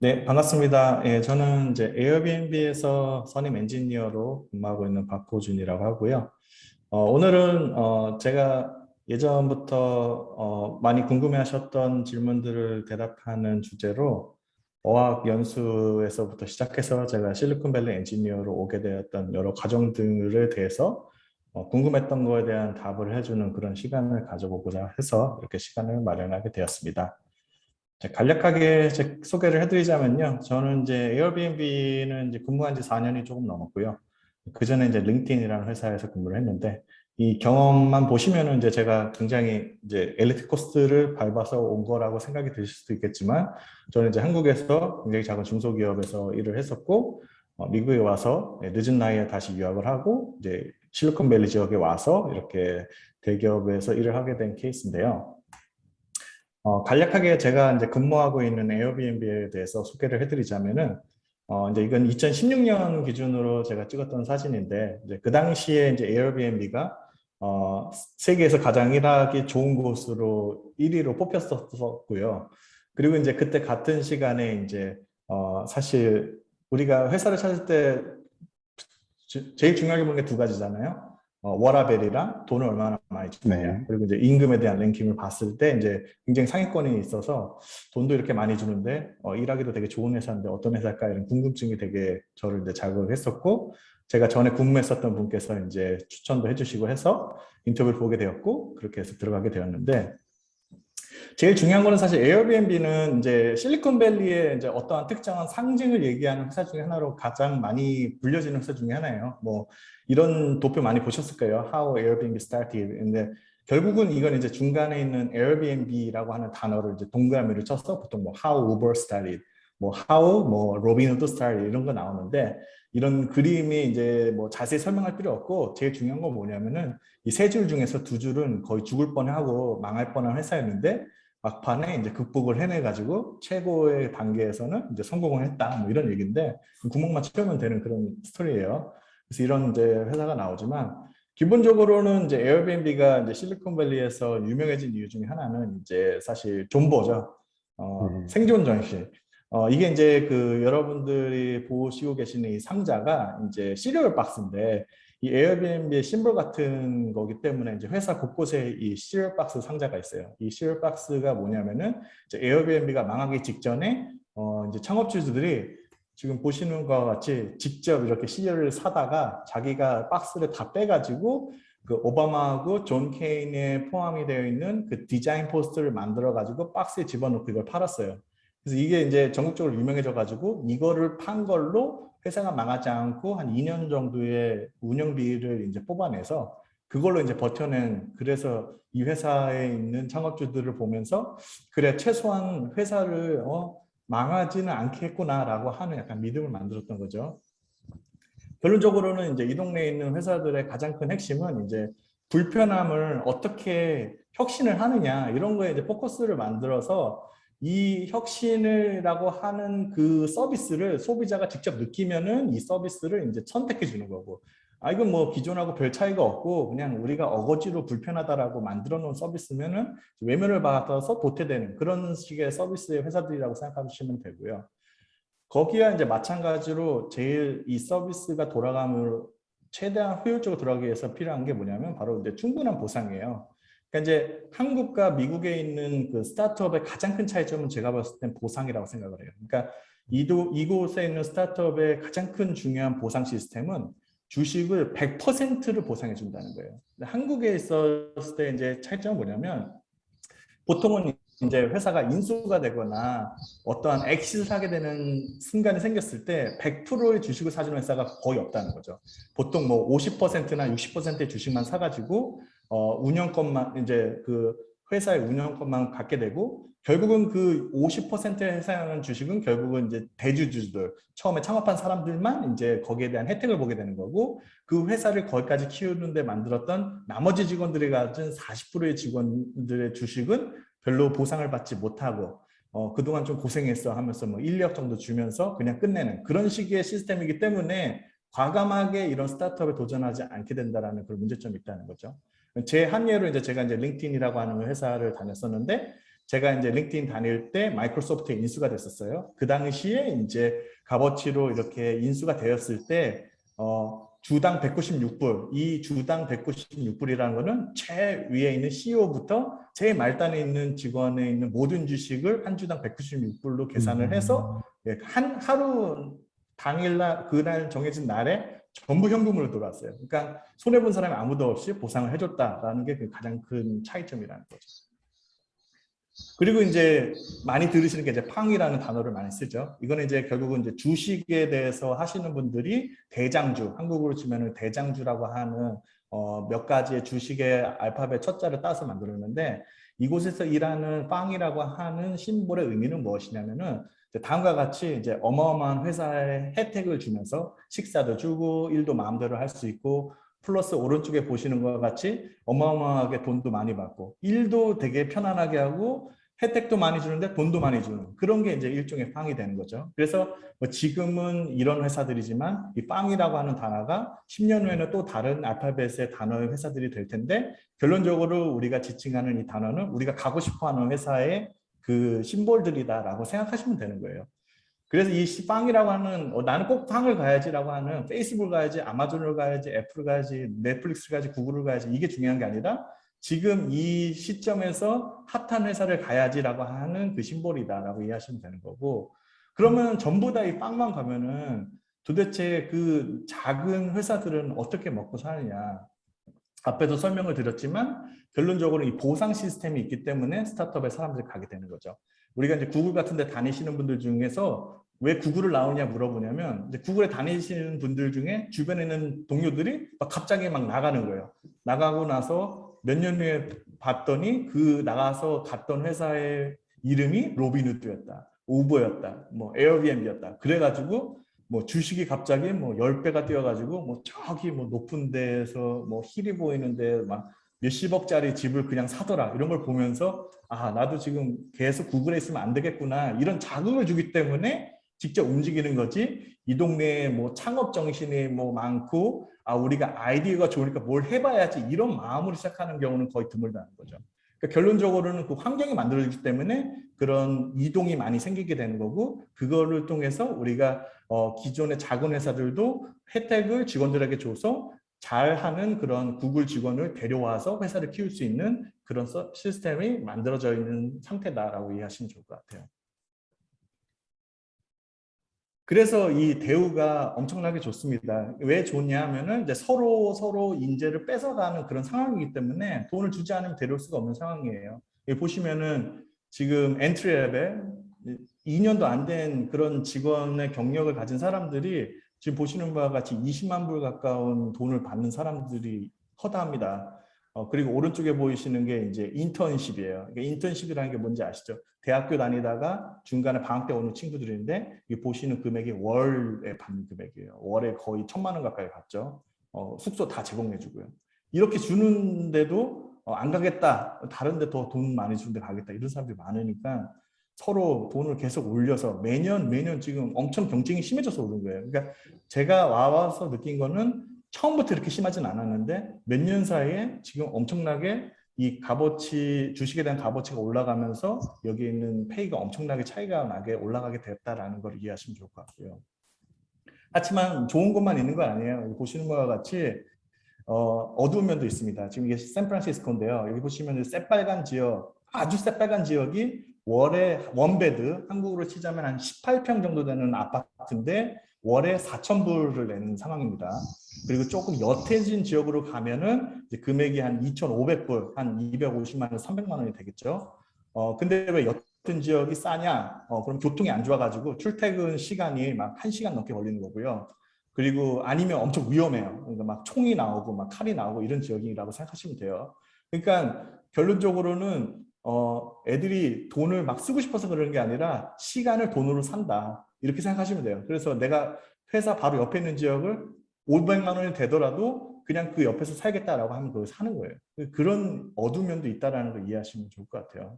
네, 반갑습니다. 예, 저는 이제 에어비앤비에서 선임 엔지니어로 근무하고 있는 박호준이라고 하고요. 오늘은 제가 예전부터 많이 궁금해하셨던 질문들을 대답하는 주제로 어학 연수에서부터 시작해서 제가 실리콘밸리 엔지니어로 오게 되었던 여러 과정 등에 대해서 궁금했던 거에 대한 답을 해주는 그런 시간을 가져보고자 해서 이렇게 시간을 마련하게 되었습니다. 간략하게 제 소개를 해드리자면요. 저는 이제 에어비앤비는 이제 근무한 지 4년이 조금 넘었고요. 그 전에 이제 링크인이라는 회사에서 근무를 했는데 이 경험만 보시면은 이제 제가 굉장히 이제 엘리트 코스를 밟아서 온 거라고 생각이 드실 수도 있겠지만 저는 이제 한국에서 굉장히 작은 중소기업에서 일을 했었고 미국에 와서 늦은 나이에 다시 유학을 하고 이제 실리콘밸리 지역에 와서 이렇게 대기업에서 일을 하게 된 케이스인데요. 간략하게 제가 이제 근무하고 있는 에어비앤비에 대해서 소개를 해드리자면은, 이제 이건 2016년 기준으로 제가 찍었던 사진인데, 이제 그 당시에 이제 에어비앤비가, 세계에서 가장 일하기 좋은 곳으로 1위로 뽑혔었고요. 그리고 이제 그때 같은 시간에 이제, 사실 우리가 회사를 찾을 때 제일 중요하게 보는 게 두 가지잖아요. 워라밸이랑 돈을 얼마나 많이 주느냐. 네. 그리고 이제 임금에 대한 랭킹을 봤을 때 이제 굉장히 상위권에 있어서 돈도 이렇게 많이 주는데 일하기도 되게 좋은 회사인데 어떤 회사일까 이런 궁금증이 되게 저를 이제 자극을 했었고 제가 전에 근무했었던 분께서 이제 추천도 해주시고 해서 인터뷰를 보게 되었고 그렇게 해서 들어가게 되었는데 제일 중요한 거는 사실 에어비앤비는 이제 실리콘밸리의 이제 어떠한 특정한 상징을 얘기하는 회사 중에 하나로 가장 많이 불려지는 회사 중에 하나예요. 뭐 이런 도표 많이 보셨을 거예요. How Airbnb started. 근데 결국은 이건 이제 중간에 있는 Airbnb라고 하는 단어를 이제 동그라미를 쳐서 보통 뭐 How Uber started, 뭐 How 뭐 Robinhood started 이런 거 나오는데 이런 그림이 이제 뭐 자세히 설명할 필요 없고 제일 중요한 건 뭐냐면은 이 세 줄 중에서 두 줄은 거의 죽을 뻔하고 망할 뻔한 회사였는데 막판에 이제 극복을 해내가지고 최고의 단계에서는 이제 성공을 했다. 뭐 이런 얘기인데 구멍만 채우면 되는 그런 스토리예요. 그래서 이런 이제 회사가 나오지만 기본적으로는 이제 에어비앤비가 이제 실리콘밸리에서 유명해진 이유 중에 하나는 이제 사실 존버죠. 네. 생존 전시. 이게 이제 그 여러분들이 보시고 계시는 이 상자가 이제 시리얼 박스인데 이 에어비앤비의 심볼 같은 거기 때문에 이제 회사 곳곳에 이 시리얼 박스 상자가 있어요. 이 시리얼 박스가 뭐냐면은 이제 에어비앤비가 망하기 직전에 이제 창업주들이 지금 보시는 것과 같이 직접 이렇게 시리얼을 사다가 자기가 박스를 다 빼가지고 그 오바마하고 존 케인에 포함이 되어 있는 그 디자인 포스터를 만들어 가지고 박스에 집어넣고 이걸 팔았어요. 그래서 이게 이제 전국적으로 유명해져 가지고 이거를 판 걸로 회사가 망하지 않고 한 2년 정도의 운영비를 이제 뽑아내서 그걸로 이제 버텨낸 그래서 이 회사에 있는 창업주들을 보면서 그래 최소한 회사를 망하지는 않겠구나라고 하는 약간 믿음을 만들었던 거죠. 결론적으로는 이제 이 동네에 있는 회사들의 가장 큰 핵심은 이제 불편함을 어떻게 혁신을 하느냐 이런 거에 이제 포커스를 만들어서 이 혁신이라고 하는 그 서비스를 소비자가 직접 느끼면은 이 서비스를 이제 선택해 주는 거고 이건 뭐 기존하고 별 차이가 없고 그냥 우리가 어거지로 불편하다라고 만들어 놓은 서비스면은 외면을 받아서 도태되는 그런 식의 서비스의 회사들이라고 생각하시면 되고요. 거기와 이제 마찬가지로 제일 이 서비스가 돌아가면 최대한 효율적으로 돌아가기 위해서 필요한 게 뭐냐면 바로 이제 충분한 보상이에요. 그러니까 이제 한국과 미국에 있는 그 스타트업의 가장 큰 차이점은 제가 봤을 땐 보상이라고 생각을 해요. 그러니까 이곳에 있는 스타트업의 가장 큰 중요한 보상 시스템은 주식을 100%를 보상해 준다는 거예요. 한국에 있었을 때 이제 차이점은 뭐냐면 보통은 이제 회사가 인수가 되거나 어떠한 엑시트를 하게 되는 순간이 생겼을 때 100%의 주식을 사주는 회사가 거의 없다는 거죠. 보통 뭐 50%나 60%의 주식만 사가지고 운영권만 이제 그 회사의 운영권만 갖게 되고 결국은 그 50%의 회사하는 주식은 결국은 이제 대주주들 처음에 창업한 사람들만 이제 거기에 대한 혜택을 보게 되는 거고 그 회사를 거기까지 키우는데 만들었던 나머지 직원들이 가진 40%의 직원들의 주식은 별로 보상을 받지 못하고 그동안 좀 고생했어 하면서 뭐 1억 정도 주면서 그냥 끝내는 그런 식의 시스템이기 때문에 과감하게 이런 스타트업에 도전하지 않게 된다라는 그런 문제점이 있다는 거죠. 제 한 예로 이제 제가 이제 링크인이라고 하는 회사를 다녔었는데 제가 이제 링크드인 다닐 때 마이크로소프트에 인수가 됐었어요. 그 당시에 이제 값어치로 이렇게 인수가 되었을 때 주당 196불, 이 주당 196불이라는 거는 최위에 있는 CEO부터 제일 말단에 있는 직원에 있는 모든 주식을 한 주당 196불로 계산을 해서 한 하루 당일날 그날 정해진 날에 전부 현금으로 들어왔어요. 그러니까 손해본 사람이 아무도 없이 보상을 해줬다라는 게 가장 큰 차이점이라는 거죠. 그리고 이제 많이 들으시는 게 이제 팡이라는 단어를 많이 쓰죠. 이거는 이제 결국은 이제 주식에 대해서 하시는 분들이 대장주, 한국으로 치면은 대장주라고 하는 몇 가지의 주식의 알파벳 첫 자를 따서 만들었는데, 이곳에서 일하는 팡이라고 하는 심볼의 의미는 무엇이냐면은 다음과 같이 이제 어마어마한 회사에 혜택을 주면서 식사도 주고 일도 마음대로 할 수 있고, 플러스 오른쪽에 보시는 것과 같이 어마어마하게 돈도 많이 받고 일도 되게 편안하게 하고 혜택도 많이 주는데 돈도 많이 주는 그런 게 이제 일종의 빵이 되는 거죠. 그래서 뭐 지금은 이런 회사들이지만 이 빵이라고 하는 단어가 10년 후에는 또 다른 알파벳의 단어의 회사들이 될 텐데, 결론적으로 우리가 지칭하는 이 단어는 우리가 가고 싶어하는 회사의 그 심볼들이다라고 생각하시면 되는 거예요. 그래서 이 빵이라고 하는 나는 꼭 빵을 가야지라고 하는 페이스북을 가야지, 아마존을 가야지, 애플을 가야지, 넷플릭스를 가야지, 구글을 가야지, 이게 중요한 게 아니라 지금 이 시점에서 핫한 회사를 가야지라고 하는 그 심볼이다라고 이해하시면 되는 거고, 그러면 전부 다 이 빵만 가면은 도대체 그 작은 회사들은 어떻게 먹고 사느냐. 앞에도 설명을 드렸지만 결론적으로 이 보상 시스템이 있기 때문에 스타트업에 사람들이 가게 되는 거죠. 우리가 이제 구글 같은 데 다니시는 분들 중에서 왜 구글을 나오냐 물어보냐면, 이제 구글에 다니시는 분들 중에 주변에 있는 동료들이 막 갑자기 막 나가는 거예요. 나가고 나서 몇 년 후에 봤더니 그 나가서 갔던 회사의 이름이 로빈후드였다, 우버였다, 뭐 에어비앤비였다. 그래가지고 뭐 주식이 갑자기 뭐 10배가 뛰어가지고 뭐 저기 뭐 높은 데에서 뭐 힐이 보이는데 막 몇십억짜리 집을 그냥 사더라, 이런 걸 보면서 아, 나도 지금 계속 구글에 있으면 안 되겠구나, 이런 자극을 주기 때문에 직접 움직이는 거지. 이 동네에 뭐 창업 정신이 뭐 많고 아, 우리가 아이디어가 좋으니까 뭘 해봐야지, 이런 마음으로 시작하는 경우는 거의 드물다는 거죠. 그러니까 결론적으로는 그 환경이 만들어지기 때문에 그런 이동이 많이 생기게 되는 거고, 그거를 통해서 우리가 기존의 작은 회사들도 혜택을 직원들에게 줘서 잘하는 그런 구글 직원을 데려와서 회사를 키울 수 있는 그런 시스템이 만들어져 있는 상태다라고 이해하시면 좋을 것 같아요. 그래서 이 대우가 엄청나게 좋습니다. 왜 좋냐 하면은 이제 서로 인재를 뺏어가는 그런 상황이기 때문에 돈을 주지 않으면 데려올 수가 없는 상황이에요. 여기 보시면은 지금 엔트리 레벨 2년도 안 된 그런 직원의 경력을 가진 사람들이 지금 보시는 바와 같이 20만 불 가까운 돈을 받는 사람들이 허다합니다. 그리고 오른쪽에 보이시는 게 이제 인턴십이에요. 그러니까 인턴십이라는 게 뭔지 아시죠? 대학교 다니다가 중간에 방학 때 오는 친구들인데, 이 보시는 금액이 월에 받는 금액이에요. 월에 거의 1,000만 원 가까이 받죠. 숙소 다 제공해주고요. 이렇게 주는데도 안 가겠다, 다른 데 더 돈 많이 주는데 가겠다, 이런 사람들이 많으니까 서로 돈을 계속 올려서 매년 지금 엄청 경쟁이 심해져서 오른 거예요. 그러니까 제가 와서 느낀 거는 처음부터 이렇게 심하진 않았는데 몇 년 사이에 지금 엄청나게 이 값어치, 주식에 대한 값어치가 올라가면서 여기 있는 페이가 엄청나게 차이가 나게 올라가게 됐다라는 걸 이해하시면 좋을 것 같고요. 하지만 좋은 것만 있는 건 아니에요. 보시는 것과 같이 어두운 면도 있습니다. 지금 이게 샌프란시스코인데요. 여기 보시면 새빨간 지역, 아주 새빨간 지역이 월에 원베드, 한국으로 치자면 한 18평 정도 되는 아파트인데 월에 4,000불을 내는 상황입니다. 그리고 조금 옅해진 지역으로 가면은 이제 금액이 한 2,500불, 한 250만 원, 300만 원이 되겠죠. 근데 왜 옅은 지역이 싸냐? 그럼 교통이 안 좋아가지고 출퇴근 시간이 막 1시간 넘게 걸리는 거고요. 그리고 아니면 엄청 위험해요. 그러니까 막 총이 나오고 막 칼이 나오고 이런 지역이라고 생각하시면 돼요. 그러니까 결론적으로는 애들이 돈을 막 쓰고 싶어서 그러는 게 아니라 시간을 돈으로 산다, 이렇게 생각하시면 돼요. 그래서 내가 회사 바로 옆에 있는 지역을 500만 원이 되더라도 그냥 그 옆에서 살겠다라고 하면 그걸 사는 거예요. 그런 어두운 면도 있다는 걸 이해하시면 좋을 것 같아요.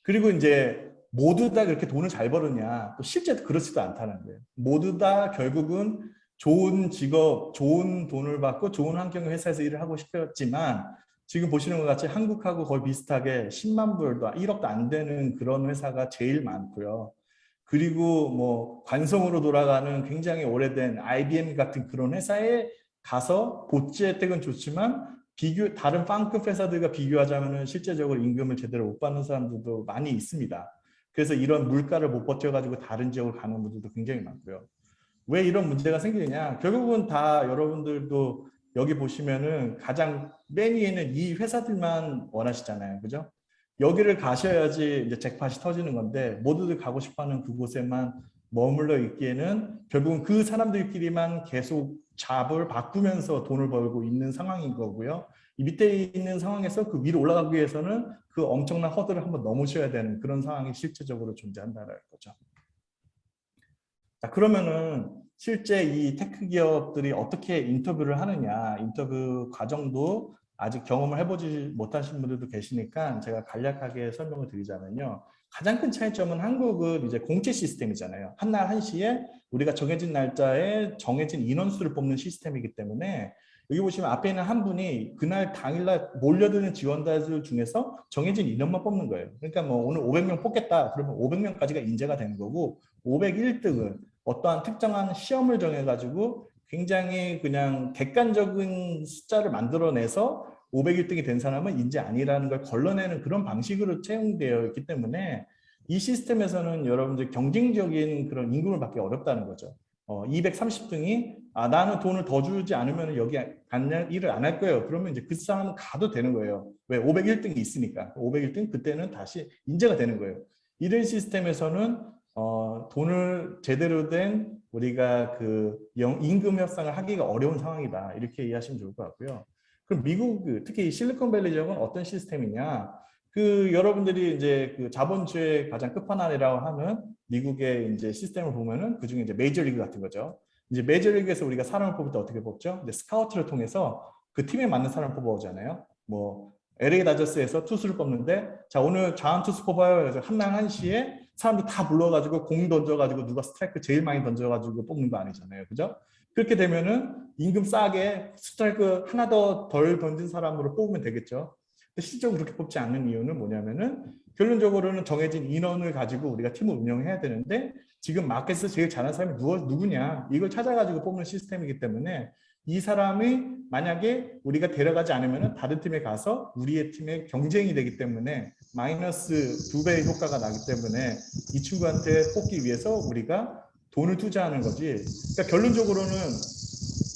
그리고 이제 모두 다 그렇게 돈을 잘 벌었냐, 또 실제 그렇지도 않다는 거예요. 모두 다 결국은 좋은 직업, 좋은 돈을 받고 좋은 환경 회사에서 일을 하고 싶었지만 지금 보시는 것 같이 한국하고 거의 비슷하게 10만 불도 1억도 안 되는 그런 회사가 제일 많고요. 그리고 뭐 관성으로 돌아가는 굉장히 오래된 IBM 같은 그런 회사에 가서 복지 혜택은 좋지만 다른 빵급 회사들과 비교하자면 실제적으로 임금을 제대로 못 받는 사람들도 많이 있습니다. 그래서 이런 물가를 못 버텨가지고 다른 지역을 가는 분들도 굉장히 많고요. 왜 이런 문제가 생기느냐? 결국은 다 여러분들도 여기 보시면은 가장 맨 위에는 이 회사들만 원하시잖아요. 그죠? 여기를 가셔야지 이제 잭팟이 터지는 건데 모두들 가고 싶어하는 그곳에만 머물러 있기에는 결국은 그 사람들끼리만 계속 잡을 바꾸면서 돈을 벌고 있는 상황인 거고요. 이 밑에 있는 상황에서 그 위로 올라가기 위해서는 그 엄청난 허들을 한번 넘으셔야 되는 그런 상황이 실제적으로 존재한다는 거죠. 자, 그러면은 실제 이 테크 기업들이 어떻게 인터뷰를 하느냐, 인터뷰 과정도 아직 경험을 해보지 못하신 분들도 계시니까 제가 간략하게 설명을 드리자면요. 가장 큰 차이점은 한국은 이제 공채 시스템이잖아요. 한 날 한시에 우리가 정해진 날짜에 정해진 인원수를 뽑는 시스템이기 때문에 여기 보시면 앞에 있는 한 분이 그날 당일날 몰려드는 지원자들 중에서 정해진 인원만 뽑는 거예요. 그러니까 뭐 오늘 500명 뽑겠다. 그러면 500명까지가 인재가 되는 거고 501등은 어떠한 특정한 시험을 정해가지고 굉장히 그냥 객관적인 숫자를 만들어내서 501등이 된 사람은 인재 아니라는 걸 걸러내는 그런 방식으로 채용되어 있기 때문에 이 시스템에서는 여러분들 경쟁적인 그런 임금을 받기 어렵다는 거죠. 230등이 나는 돈을 더 주지 않으면 여기 일을 안 할 거예요. 그러면 이제 그 사람은 가도 되는 거예요. 왜? 501등이 있으니까. 501등 그때는 다시 인재가 되는 거예요. 이런 시스템에서는 돈을 제대로 된 우리가 그 임금 협상을 하기가 어려운 상황이다. 이렇게 이해하시면 좋을 것 같고요. 그럼 미국 특히 실리콘밸리 지역은 어떤 시스템이냐? 그 여러분들이 이제 그 자본주의 가장 끝판왕이라고 하는 미국의 이제 시스템을 보면은 그 중에 이제 메이저리그 같은 거죠. 이제 메이저리그에서 우리가 사람을 뽑을 때 어떻게 뽑죠? 이제 스카우트를 통해서 그 팀에 맞는 사람을 뽑아오잖아요. 뭐 LA 다저스에서 투수를 뽑는데 자 오늘 자원 투수 뽑아요. 그래서 한날 한시에 사람들 다 불러가지고 공 던져가지고 누가 스트라이크 제일 많이 던져가지고 뽑는 거 아니잖아요. 그죠? 그렇게 되면은 임금 싸게 스트라이크 하나 더 덜 던진 사람으로 뽑으면 되겠죠. 근데 실제로 그렇게 뽑지 않는 이유는 뭐냐면은 결론적으로는 정해진 인원을 가지고 우리가 팀을 운영해야 되는데 지금 마켓에서 제일 잘하는 사람이 누구냐 이걸 찾아가지고 뽑는 시스템이기 때문에 이 사람이 만약에 우리가 데려가지 않으면 다른 팀에 가서 우리의 팀의 경쟁이 되기 때문에 마이너스 2배의 효과가 나기 때문에 이 친구한테 뽑기 위해서 우리가 돈을 투자하는 거지. 그러니까 결론적으로는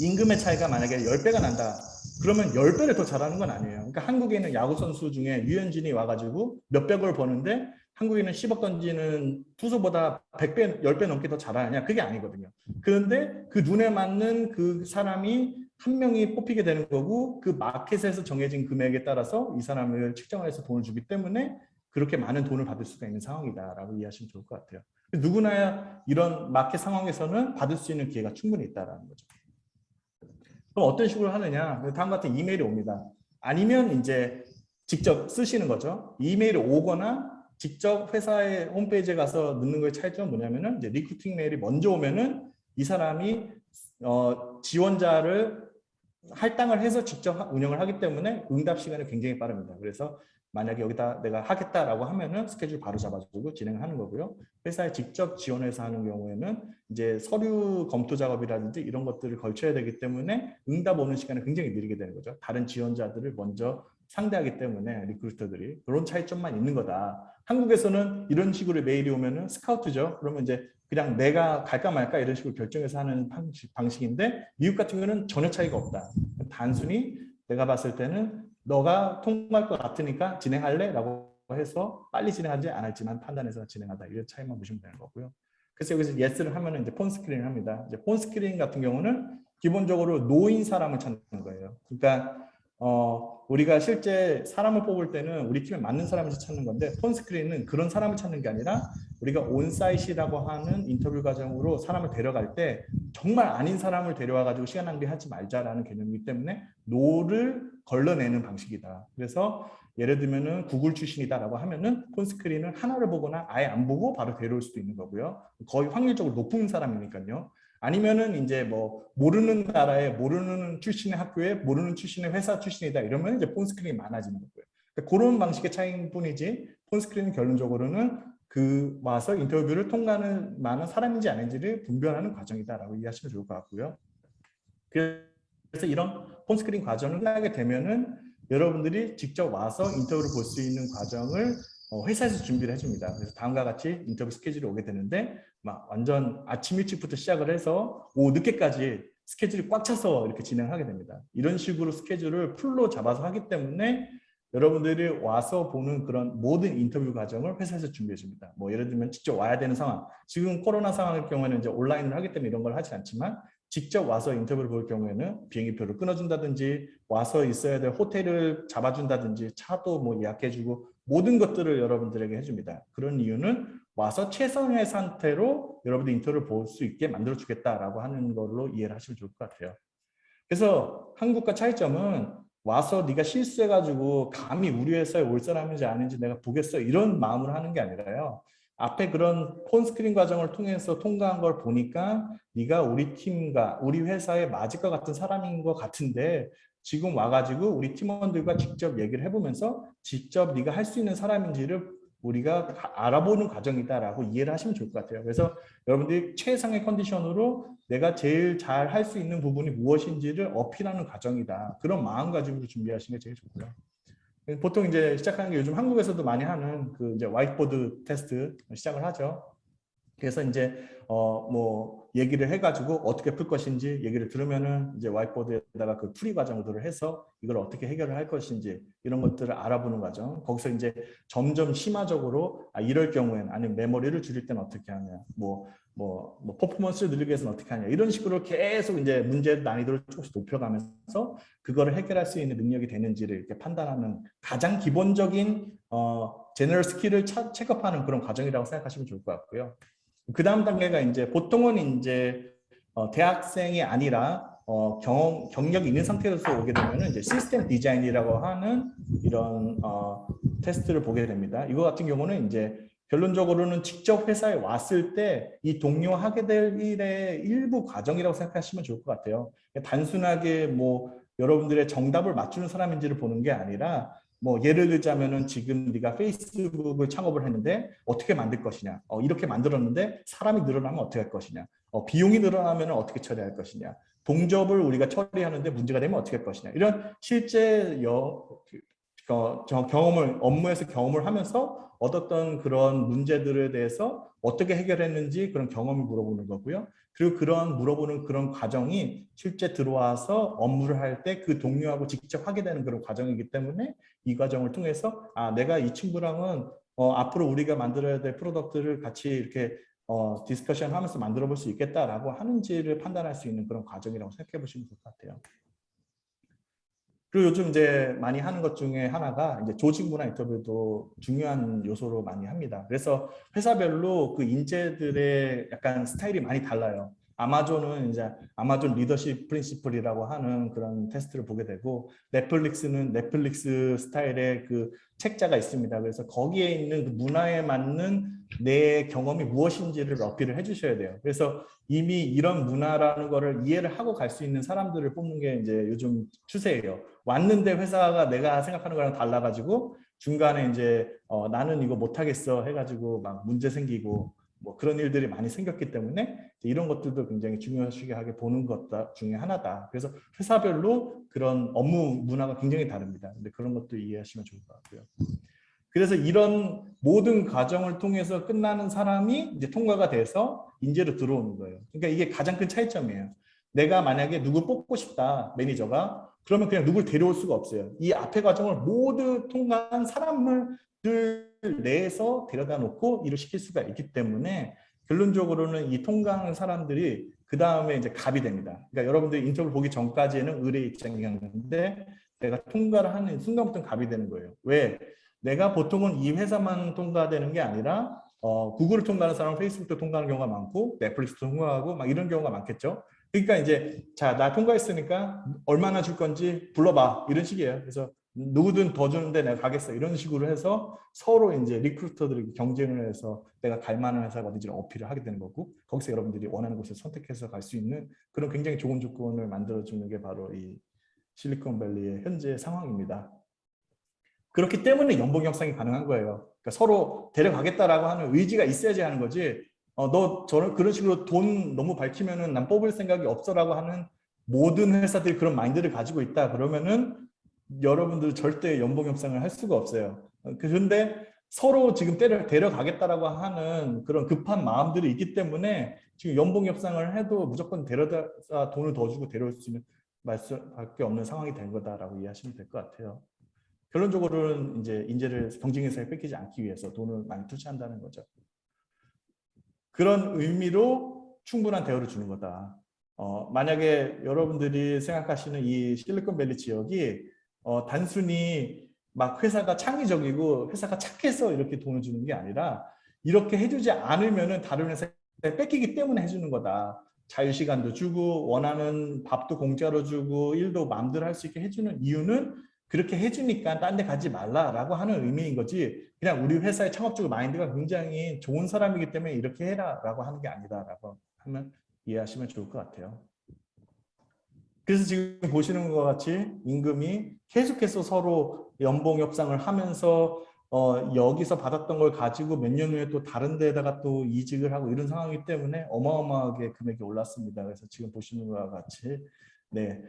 임금의 차이가 만약에 10배가 난다. 그러면 10배를 더 잘하는 건 아니에요. 그러니까 한국에 있는 야구선수 중에 류현진이 와가지고 몇백을 버는데 한국에는 10억 던지는 투수보다 100배, 10배 넘게 더 잘하느냐? 그게 아니거든요. 그런데 그 눈에 맞는 그 사람이 한 명이 뽑히게 되는 거고 그 마켓에서 정해진 금액에 따라서 이 사람을 측정해서 돈을 주기 때문에 그렇게 많은 돈을 받을 수가 있는 상황이다라고 이해하시면 좋을 것 같아요. 누구나 이런 마켓 상황에서는 받을 수 있는 기회가 충분히 있다라는 거죠. 그럼 어떤 식으로 하느냐? 다음 같은 이메일이 옵니다. 아니면 이제 직접 쓰시는 거죠. 이메일이 오거나 직접 회사의 홈페이지에 가서 넣는 거의 차이점은 뭐냐면은 이제 리크루팅 메일이 먼저 오면은 이 사람이 지원자를 할당을 해서 직접 운영을 하기 때문에 응답 시간이 굉장히 빠릅니다. 그래서 만약에 여기다 내가 하겠다라고 하면은 스케줄 바로 잡아주고 진행을 하는 거고요. 회사에 직접 지원해서 하는 경우에는 이제 서류 검토 작업이라든지 이런 것들을 걸쳐야 되기 때문에 응답 오는 시간이 굉장히 느리게 되는 거죠. 다른 지원자들을 먼저 상대하기 때문에 리크루터들이 그런 차이점만 있는 거다. 한국에서는 이런 식으로 메일이 오면은 스카우트죠. 그러면 이제 그냥 내가 갈까 말까 이런 식으로 결정해서 하는 방식인데 미국 같은 경우는 전혀 차이가 없다. 단순히 내가 봤을 때는 너가 통과할 것 같으니까 진행할래? 라고 해서 빨리 진행하지 않을지만 판단해서 진행하다. 이런 차이만 보시면 되는 거고요. 그래서 여기서 예스를 하면 이제 폰 스크린을 합니다. 이제 폰 스크린 같은 경우는 기본적으로 노인 사람을 찾는 거예요. 그러니까 우리가 실제 사람을 뽑을 때는 우리 팀에 맞는 사람을 찾는 건데 폰 스크린은 그런 사람을 찾는 게 아니라 우리가 온사이트라고 하는 인터뷰 과정으로 사람을 데려갈 때 정말 아닌 사람을 데려와 가지고 시간 낭비하지 말자라는 개념이기 때문에 노를 걸러내는 방식이다. 그래서 예를 들면은 구글 출신이다라고 하면은 폰스크린을 하나를 보거나 아예 안 보고 바로 데려올 수도 있는 거고요. 거의 확률적으로 높은 사람이니까요. 아니면은 이제 뭐 모르는 나라에 모르는 출신의 학교에 모르는 출신의 회사 출신이다 이러면 이제 폰스크린이 많아지는 거고요. 그러니까 그런 방식의 차이인 뿐이지 폰스크린은 결론적으로는 그 와서 인터뷰를 통과하는 많은 사람인지 아닌지를 분별하는 과정이다라고 이해하시면 좋을 것 같고요. 그래서 이런 폰스크린 과정을 끝나게 되면은 여러분들이 직접 와서 인터뷰를 볼 수 있는 과정을 회사에서 준비를 해줍니다. 그래서 다음과 같이 인터뷰 스케줄이 오게 되는데 막 완전 아침 일찍부터 시작을 해서 오후 늦게까지 스케줄이 꽉 차서 이렇게 진행하게 됩니다. 이런 식으로 스케줄을 풀로 잡아서 하기 때문에 여러분들이 와서 보는 그런 모든 인터뷰 과정을 회사에서 준비해 줍니다. 뭐 예를 들면 직접 와야 되는 상황, 지금 코로나 상황일 경우에는 이제 온라인을 하기 때문에 이런 걸 하지 않지만 직접 와서 인터뷰를 볼 경우에는 비행기표를 끊어준다든지 와서 있어야 될 호텔을 잡아준다든지 차도 뭐 예약해주고 모든 것들을 여러분들에게 해줍니다. 그런 이유는 와서 최선의 상태로 여러분들 인터뷰를 볼 수 있게 만들어주겠다라고 하는 걸로 이해를 하시면 좋을 것 같아요. 그래서 한국과 차이점은 와서 네가 실수해가지고 감히 우리 회사에 올 사람인지 아닌지 내가 보겠어 이런 마음으로 하는 게 아니라요. 앞에 그런 폰스크린 과정을 통해서 통과한 걸 보니까 네가 우리 팀과 우리 회사에 맞을 것 같은 사람인 것 같은데 지금 와가지고 우리 팀원들과 직접 얘기를 해보면서 직접 네가 할 수 있는 사람인지를 우리가 알아보는 과정이다라고 이해를 하시면 좋을 것 같아요. 그래서 여러분들이 최상의 컨디션으로 내가 제일 잘 할 수 있는 부분이 무엇인지를 어필하는 과정이다. 그런 마음가짐으로 준비하시는 게 제일 좋고요. 보통 이제 시작하는 게 요즘 한국에서도 많이 하는 그 이제 화이트보드 테스트 시작을 하죠. 그래서 이제 뭐 얘기를 해가지고 어떻게 풀 것인지 얘기를 들으면은 이제 화이트보드에다가 그 풀이 과정들을 해서 이걸 어떻게 해결을 할 것인지 이런 것들을 알아보는 과정. 거기서 이제 점점 심화적으로 이럴 경우에는 아니면 메모리를 줄일 때는 어떻게 하냐, 뭐 퍼포먼스를 늘리기 위해서는 어떻게 하냐 이런 식으로 계속 이제 문제 난이도를 조금씩 높여가면서 그거를 해결할 수 있는 능력이 되는지를 이렇게 판단하는 가장 기본적인 제너럴 스킬을 체크하는 그런 과정이라고 생각하시면 좋을 것 같고요. 그 다음 단계가 이제 보통은 이제 대학생이 아니라 경력이 있는 상태에서 오게 되면 이제 시스템 디자인이라고 하는 이런 테스트를 보게 됩니다. 이거 같은 경우는 이제 결론적으로는 직접 회사에 왔을 때 이 동료하게 될 일의 일부 과정이라고 생각하시면 좋을 것 같아요. 단순하게 뭐 여러분들의 정답을 맞추는 사람인지를 보는 게 아니라 뭐 예를 들자면은 지금 네가 페이스북을 창업을 했는데 어떻게 만들 것이냐, 이렇게 만들었는데 사람이 늘어나면 어떻게 할 것이냐, 비용이 늘어나면 어떻게 처리할 것이냐, 동접을 우리가 처리하는데 문제가 되면 어떻게 할 것이냐, 이런 실제 경험을 업무에서 경험을 하면서 얻었던 그런 문제들에 대해서 어떻게 해결했는지 그런 경험을 물어보는 거고요. 그리고 그런 물어보는 그런 과정이 실제 들어와서 업무를 할 때 그 동료하고 직접 하게 되는 그런 과정이기 때문에 이 과정을 통해서 내가 이 친구랑은 앞으로 우리가 만들어야 될 프로덕트를 같이 이렇게 디스커션 하면서 만들어 볼 수 있겠다라고 하는지를 판단할 수 있는 그런 과정이라고 생각해 보시면 될 것 같아요. 그리고 요즘 이제 많이 하는 것 중에 하나가 이제 조직 문화 인터뷰도 중요한 요소로 많이 합니다. 그래서 회사별로 그 인재들의 약간 스타일이 많이 달라요. 아마존은 이제 아마존 리더십 프린시플이라고 하는 그런 테스트를 보게 되고, 넷플릭스는 넷플릭스 스타일의 그 책자가 있습니다. 그래서 거기에 있는 그 문화에 맞는 내 경험이 무엇인지를 어필을 해주셔야 돼요. 그래서 이미 이런 문화라는 거를 이해를 하고 갈 수 있는 사람들을 뽑는 게 이제 요즘 추세예요. 왔는데 회사가 내가 생각하는 거랑 달라가지고 중간에 이제 나는 이거 못하겠어 해가지고 막 문제 생기고 뭐 그런 일들이 많이 생겼기 때문에 이런 것들도 굉장히 중요하게 보는 것 중에 하나다. 그래서 회사별로 그런 업무 문화가 굉장히 다릅니다. 근데 그런 것도 이해하시면 좋을 것 같고요. 그래서 이런 모든 과정을 통해서 끝나는 사람이 이제 통과가 돼서 인재로 들어오는 거예요. 그러니까 이게 가장 큰 차이점이에요. 내가 만약에 누구 뽑고 싶다, 매니저가, 그러면 그냥 누굴 데려올 수가 없어요. 이 앞에 과정을 모두 통과한 사람들 내에서 데려다 놓고 일을 시킬 수가 있기 때문에 결론적으로는 이 통과하는 사람들이 그 다음에 이제 갑이 됩니다. 그러니까 여러분들이 인터뷰 보기 전까지는 의뢰 입장이었는데 내가 통과를 하는 순간부터 갑이 되는 거예요. 왜? 내가 보통은 이 회사만 통과되는 게 아니라 구글을 통과하는 사람은 페이스북도 통과하는 경우가 많고 넷플릭스도 통과하고 막 이런 경우가 많겠죠. 그러니까 이제 자, 나 통과했으니까 얼마나 줄 건지 불러봐 이런 식이에요. 그래서 누구든 더 주는데 내가 가겠어. 이런 식으로 해서 서로 이제 리크루터들이 경쟁을 해서 내가 갈 만한 회사가 어딘지를 어필을 하게 되는 거고, 거기서 여러분들이 원하는 곳을 선택해서 갈 수 있는 그런 굉장히 좋은 조건을 만들어주는 게 바로 이 실리콘밸리의 현재 상황입니다. 그렇기 때문에 연봉 협상이 가능한 거예요. 그러니까 서로 데려가겠다라고 하는 의지가 있어야지 하는 거지. 너 저는 그런 식으로 돈 너무 밝히면은 난 뽑을 생각이 없어라고 하는 모든 회사들이 그런 마인드를 가지고 있다. 그러면은 여러분들 절대 연봉 협상을 할 수가 없어요. 그런데 서로 지금 데려가겠다라고 하는 그런 급한 마음들이 있기 때문에 지금 연봉 협상을 해도 무조건 데려다 돈을 더 주고 데려올 수 있는 말씀밖에 없는 상황이 된 거다라고 이해하시면 될 것 같아요. 결론적으로는 이제 인재를 경쟁회사에 뺏기지 않기 위해서 돈을 많이 투자한다는 거죠. 그런 의미로 충분한 대우를 주는 거다. 만약에 여러분들이 생각하시는 이 실리콘밸리 지역이 단순히 막 회사가 창의적이고 회사가 착해서 이렇게 돈을 주는 게 아니라 이렇게 해주지 않으면은 다른 회사에 뺏기기 때문에 해주는 거다. 자유시간도 주고 원하는 밥도 공짜로 주고 일도 마음대로 할 수 있게 해주는 이유는 그렇게 해주니까 딴 데 가지 말라라고 하는 의미인 거지, 그냥 우리 회사의 창업적 마인드가 굉장히 좋은 사람이기 때문에 이렇게 해라라고 하는 게 아니다라고 하면 이해하시면 좋을 것 같아요. 그래서 지금 보시는 것 같이 임금이 계속해서 서로 연봉 협상을 하면서 여기서 받았던 걸 가지고 몇 년 후에 또 다른 데다가 또 이직을 하고 이런 상황이기 때문에 어마어마하게 금액이 올랐습니다. 그래서 지금 보시는 것과 같이 네,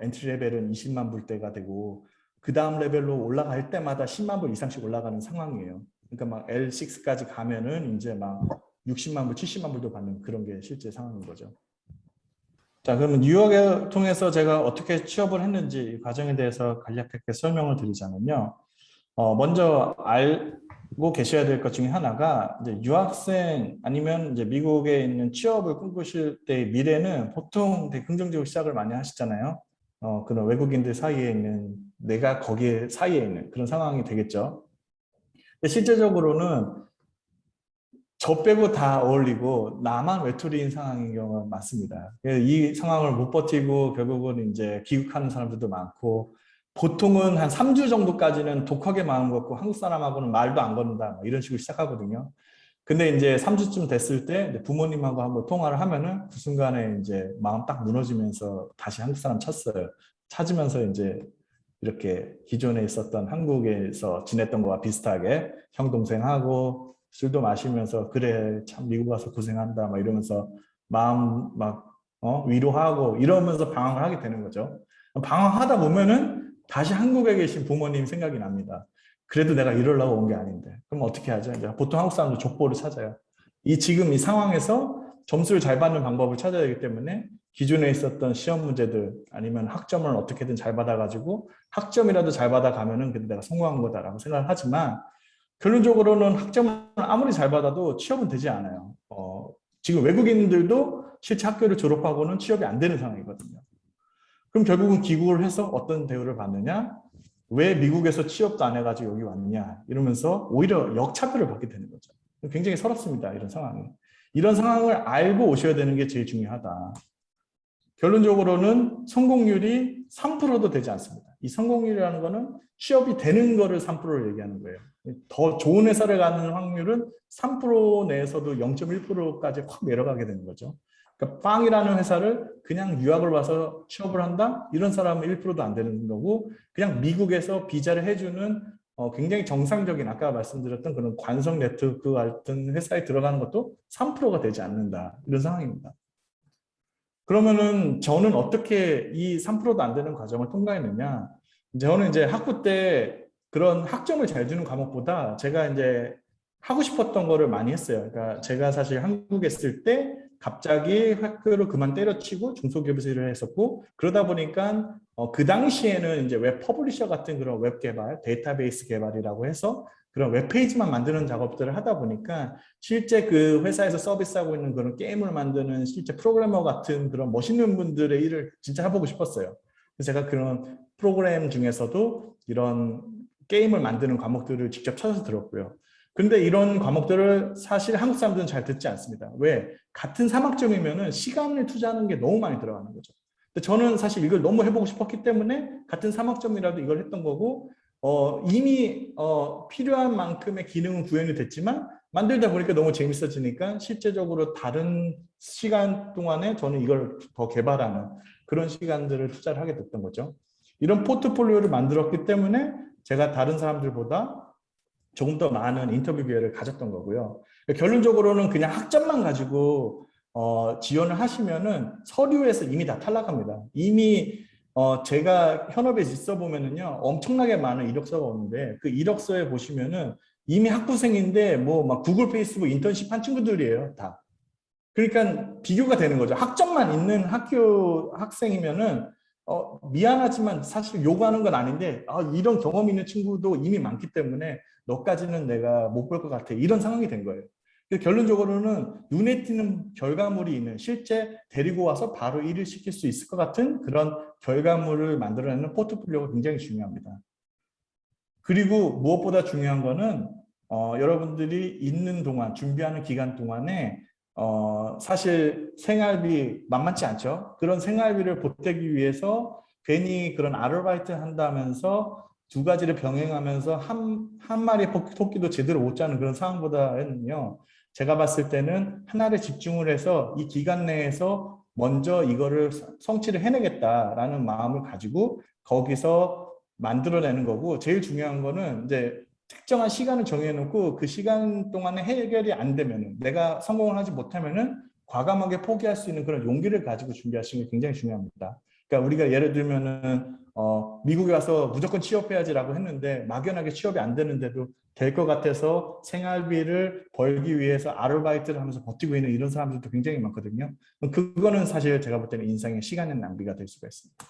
엔트리 레벨은 20만 불대가 되고 그 다음 레벨로 올라갈 때마다 10만 불 이상씩 올라가는 상황이에요. 그러니까 막 L6까지 가면은 이제 막 60만 불, 70만 불도 받는 그런 게 실제 상황인 거죠. 자, 그러면 유학을 통해서 제가 어떻게 취업을 했는지 이 과정에 대해서 간략하게 설명을 드리자면요. 먼저 알고 계셔야 될 것 중에 하나가 이제 유학생 아니면 이제 미국에 있는 취업을 꿈꾸실 때의 미래는 보통 되게 긍정적으로 시작을 많이 하시잖아요. 그런 외국인들 사이에 있는 내가 거기에 사이에 있는 그런 상황이 되겠죠. 근데 실제적으로는 저 빼고 다 어울리고 나만 외톨이인 상황인 경우가 많습니다. 이 상황을 못 버티고 결국은 이제 귀국하는 사람들도 많고 보통은 한 3주 정도까지는 독하게 마음 먹고 한국 사람하고는 말도 안 건다 이런 식으로 시작하거든요. 근데 이제 3주쯤 됐을 때 부모님하고 한번 통화를 하면은 그 순간에 이제 마음 딱 무너지면서 다시 한국 사람 찾으면서 이제 이렇게 기존에 있었던 한국에서 지냈던 거와 비슷하게 형 동생하고 술도 마시면서 그래 참 미국 와서 고생한다 막 이러면서 마음 막 위로하고 이러면서 방황을 하게 되는 거죠. 방황하다 보면은 다시 한국에 계신 부모님 생각이 납니다. 그래도 내가 이러려고 온 게 아닌데 그럼 어떻게 하죠? 이제 보통 한국 사람들 족보를 찾아요. 지금 이 상황에서 점수를 잘 받는 방법을 찾아야 되기 때문에 기존에 있었던 시험 문제들 아니면 학점을 어떻게든 잘 받아가지고 학점이라도 잘 받아가면은 그래도 내가 성공한 거다라고 생각을 하지만 결론적으로는 학점을 아무리 잘 받아도 취업은 되지 않아요. 지금 외국인들도 실제 학교를 졸업하고는 취업이 안 되는 상황이거든요. 그럼 결국은 귀국을 해서 어떤 대우를 받느냐? 왜 미국에서 취업도 안 해가지고 여기 왔냐? 이러면서 오히려 역차별을 받게 되는 거죠. 굉장히 서럽습니다. 이런 상황이. 이런 상황을 알고 오셔야 되는 게 제일 중요하다. 결론적으로는 성공률이 3%도 되지 않습니다. 이 성공률이라는 거는 취업이 되는 거를 3%를 얘기하는 거예요. 더 좋은 회사를 가는 확률은 3% 내에서도 0.1%까지 확 내려가게 되는 거죠. 그러니까 빵이라는 회사를 그냥 유학을 와서 취업을 한다? 이런 사람은 1%도 안 되는 거고 그냥 미국에서 비자를 해주는 굉장히 정상적인 아까 말씀드렸던 그런 관성 네트워크 같은 회사에 들어가는 것도 3%가 되지 않는다. 이런 상황입니다. 그러면은 저는 어떻게 이 3%도 안 되는 과정을 통과했느냐? 저는 이제 학부 때 그런 학점을 잘 주는 과목보다 제가 이제 하고 싶었던 거를 많이 했어요. 그러니까 제가 사실 한국에 있을 때 갑자기 학교를 그만 때려치고 중소기업에서 일을 했었고 그러다 보니까 그 당시에는 이제 웹 퍼블리셔 같은 그런 웹 개발, 데이터베이스 개발이라고 해서 그런 웹페이지만 만드는 작업들을 하다 보니까 실제 그 회사에서 서비스하고 있는 그런 게임을 만드는 실제 프로그래머 같은 그런 멋있는 분들의 일을 진짜 해보고 싶었어요. 그래서 제가 그런 프로그램 중에서도 이런 게임을 만드는 과목들을 직접 찾아서 들었고요. 근데 이런 과목들을 사실 한국 사람들은 잘 듣지 않습니다. 왜? 같은 3학점이면은 시간을 투자하는 게 너무 많이 들어가는 거죠. 근데 저는 사실 이걸 너무 해보고 싶었기 때문에 같은 3학 점이라도 이걸 했던 거고, 이미 필요한 만큼의 기능은 구현이 됐지만 만들다 보니까 너무 재밌어지니까 실제적으로 다른 시간 동안에 저는 이걸 더 개발하는 그런 시간들을 투자를 하게 됐던 거죠. 이런 포트폴리오를 만들었기 때문에 제가 다른 사람들보다 조금 더 많은 인터뷰 기회를 가졌던 거고요. 결론적으로는 그냥 학점만 가지고 지원을 하시면은 서류에서 이미 다 탈락합니다. 이미 제가 현업에 있어 보면은요, 엄청나게 많은 이력서가 오는데 그 이력서에 보시면은 이미 학부생인데 뭐 막 구글, 페이스북 인턴십 한 친구들이에요, 다. 그러니까 비교가 되는 거죠. 학점만 있는 학교 학생이면은 미안하지만 사실 요구하는 건 아닌데 이런 경험 있는 친구도 이미 많기 때문에 너까지는 내가 못 볼 것 같아. 이런 상황이 된 거예요. 결론적으로는 눈에 띄는 결과물이 있는 실제 데리고 와서 바로 일을 시킬 수 있을 것 같은 그런 결과물을 만들어내는 포트폴리오가 굉장히 중요합니다. 그리고 무엇보다 중요한 거는 여러분들이 있는 동안 준비하는 기간 동안에 사실 생활비 만만치 않죠. 그런 생활비를 보태기 위해서 괜히 그런 아르바이트 한다면서 두 가지를 병행하면서 한 마리 토끼도 제대로 못 자는 그런 상황보다는요. 제가 봤을 때는 하나를 집중을 해서 이 기간 내에서 먼저 이거를 성취를 해내겠다라는 마음을 가지고 거기서 만들어내는 거고, 제일 중요한 거는 이제 특정한 시간을 정해놓고 그 시간 동안에 해결이 안 되면은, 내가 성공을 하지 못하면은 과감하게 포기할 수 있는 그런 용기를 가지고 준비하시는 게 굉장히 중요합니다. 그러니까 우리가 예를 들면은 미국에 와서 무조건 취업해야지라고 했는데 막연하게 취업이 안 되는데도 될 것 같아서 생활비를 벌기 위해서 아르바이트를 하면서 버티고 있는 이런 사람들도 굉장히 많거든요. 그거는 사실 제가 볼 때는 인생의 시간의 낭비가 될 수가 있습니다.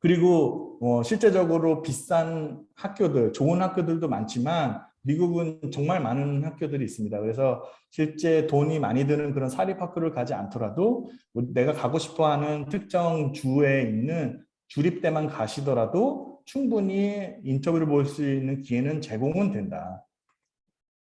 그리고 실제적으로 비싼 학교들, 좋은 학교들도 많지만 미국은 정말 많은 학교들이 있습니다. 그래서 실제 돈이 많이 드는 그런 사립학교를 가지 않더라도 내가 가고 싶어하는 특정 주에 있는 주립대만 가시더라도 충분히 인터뷰를 볼 수 있는 기회는 제공은 된다.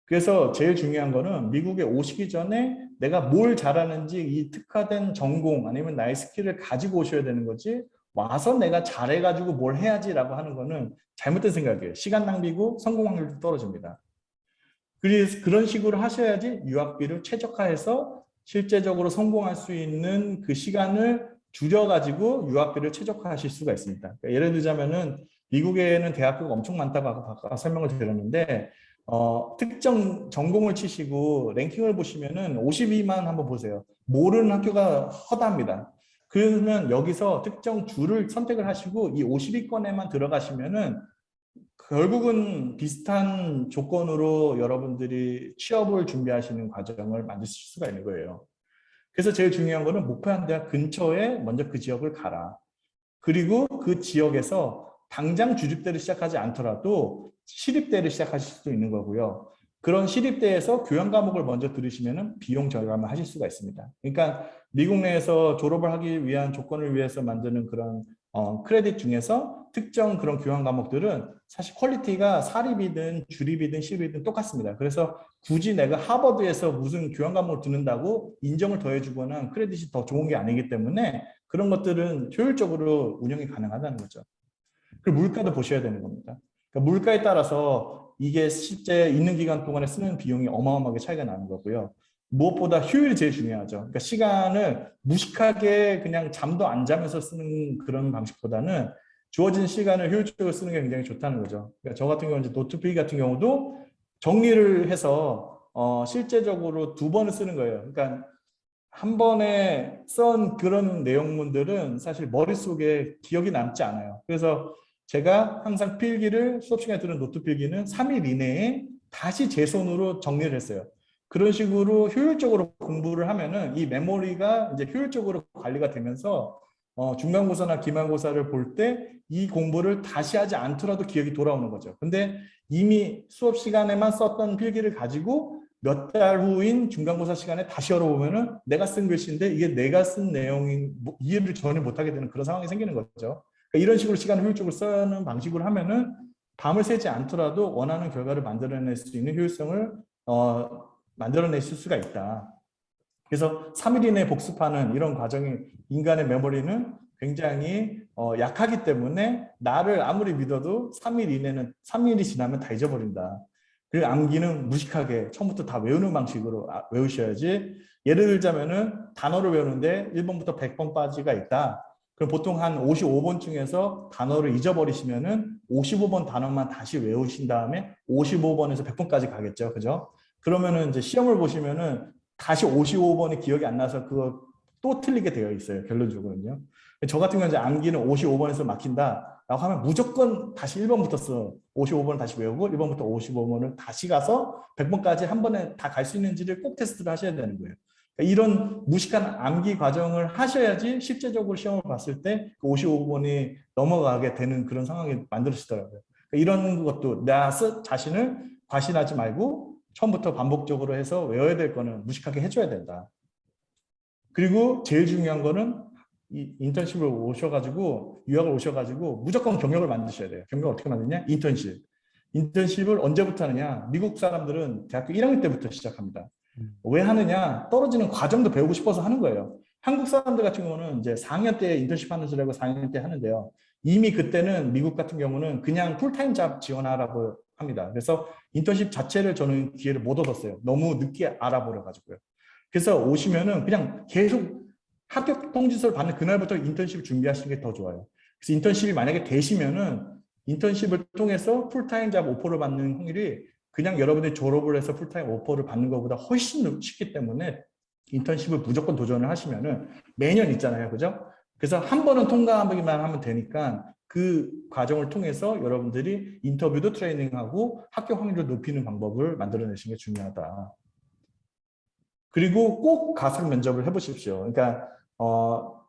그래서 제일 중요한 거는 미국에 오시기 전에 내가 뭘 잘하는지 이 특화된 전공 아니면 나의 스킬을 가지고 오셔야 되는 거지, 와서 내가 잘해가지고 뭘 해야지라고 하는 거는 잘못된 생각이에요. 시간 낭비고 성공 확률도 떨어집니다. 그래서 그런 식으로 하셔야지 유학비를 최적화해서 실제적으로 성공할 수 있는 그 시간을 줄여가지고 유학비를 최적화하실 수가 있습니다. 그러니까 예를 들자면은 미국에는 대학교가 엄청 많다고 아까 설명을 드렸는데 특정 전공을 치시고 랭킹을 보시면은 52만 한번 보세요. 모르는 학교가 허다합니다. 그러면 여기서 특정 주를 선택을 하시고 이 52건에만 들어가시면은 결국은 비슷한 조건으로 여러분들이 취업을 준비하시는 과정을 만드실 수가 있는 거예요. 그래서 제일 중요한 거는 목표한 대학 근처에 먼저 그 지역을 가라. 그리고 그 지역에서 당장 주립대를 시작하지 않더라도 시립대를 시작하실 수도 있는 거고요. 그런 시립대에서 교양 과목을 먼저 들으시면 비용 절감을 하실 수가 있습니다. 그러니까 미국 내에서 졸업을 하기 위한 조건을 위해서 만드는 그런 크레딧 중에서 특정 그런 교양 과목들은 사실 퀄리티가 사립이든 주립이든 시립이든 똑같습니다. 그래서 굳이 내가 하버드에서 무슨 교양 과목을 듣는다고 인정을 더해주거나 크레딧이 더 좋은 게 아니기 때문에 그런 것들은 효율적으로 운영이 가능하다는 거죠. 그리고 물가도 보셔야 되는 겁니다. 그러니까 물가에 따라서 이게 실제 있는 기간 동안에 쓰는 비용이 어마어마하게 차이가 나는 거고요. 무엇보다 효율이 제일 중요하죠. 그러니까 시간을 무식하게 그냥 잠도 안 자면서 쓰는 그런 방식보다는 주어진 시간을 효율적으로 쓰는 게 굉장히 좋다는 거죠. 그러니까 저 같은 경우는 노트필기 같은 경우도 정리를 해서 실제적으로 2번을 쓰는 거예요. 그러니까 한 번에 쓴 그런 내용물들은 사실 머릿속에 기억이 남지 않아요. 그래서 제가 항상 필기를 수업 시간에 들은 노트 필기는 3일 이내에 다시 제 손으로 정리를 했어요. 그런 식으로 효율적으로 공부를 하면은 이 메모리가 이제 효율적으로 관리가 되면서 중간고사나 기말고사를 볼 때 이 공부를 다시 하지 않더라도 기억이 돌아오는 거죠. 근데 이미 수업 시간에만 썼던 필기를 가지고 몇 달 후인 중간고사 시간에 다시 열어보면은 내가 쓴 글씨인데 이게 내가 쓴 내용인 이해를 전혀 못하게 되는 그런 상황이 생기는 거죠. 그러니까 이런 식으로 시간을 효율적으로 쓰는 방식으로 하면은 밤을 새지 않더라도 원하는 결과를 만들어낼 수 있는 효율성을 만들어낼 수가 있다. 그래서 3일 이내에 복습하는 이런 과정이 인간의 메모리는 굉장히 약하기 때문에 나를 아무리 믿어도 3일이 지나면 다 잊어버린다. 그리고 암기는 무식하게 처음부터 다 외우는 방식으로 외우셔야지. 예를 들자면은 단어를 외우는데 1번부터 100번까지가 있다. 그럼 보통 한 55번 중에서 단어를 잊어버리시면은 55번 단어만 다시 외우신 다음에 55번에서 100번까지 가겠죠. 그죠? 그러면은 이제 시험을 보시면은 다시 55번이 기억이 안 나서 그거 또 틀리게 되어 있어요. 결론적으로는요. 저 같은 경우는 이제 암기는 55번에서 막힌다 라고 하면 무조건 다시 1번부터 써. 55번을 다시 외우고 1번부터 55번을 다시 가서 100번까지 한 번에 다 갈 수 있는지를 꼭 테스트를 하셔야 되는 거예요. 그러니까 이런 무식한 암기 과정을 하셔야지 실제적으로 시험을 봤을 때 그 55번이 넘어가게 되는 그런 상황이 만들어지더라고요. 그러니까 이런 것도 나 자신을 과신하지 말고 처음부터 반복적으로 해서 외워야 될 거는 무식하게 해줘야 된다. 그리고 제일 중요한 거는 이 인턴십을 오셔가지고 유학을 오셔가지고 무조건 경력을 만드셔야 돼요. 경력을 어떻게 만드냐? 인턴십. 인턴십을 언제부터 하느냐? 미국 사람들은 대학교 1학년 때부터 시작합니다. 왜 하느냐? 떨어지는 과정도 배우고 싶어서 하는 거예요. 한국 사람들 같은 경우는 이제 4학년 때 인턴십 하는 줄 알고 4학년 때 하는데요. 이미 그때는 미국 같은 경우는 그냥 풀타임 잡 지원하라고 합니다. 그래서 인턴십 자체를 저는 기회를 못 얻었어요. 너무 늦게 알아버려 가지고요. 그래서 오시면은 그냥 계속 합격 통지서를 받는 그날부터 인턴십을 준비하시는 게 더 좋아요. 그래서 인턴십이 만약에 되시면은 인턴십을 통해서 풀타임 잡 오퍼를 받는 확률이 그냥 여러분들이 졸업을 해서 풀타임 오퍼를 받는 것보다 훨씬 쉽기 때문에 인턴십을 무조건 도전을 하시면은 매년 있잖아요. 그죠? 그래서 한 번은 통과하기만 하면 되니까 그 과정을 통해서 여러분들이 인터뷰도 트레이닝하고 합격 확률을 높이는 방법을 만들어내시는 게 중요하다. 그리고 꼭 가상 면접을 해보십시오. 그러니까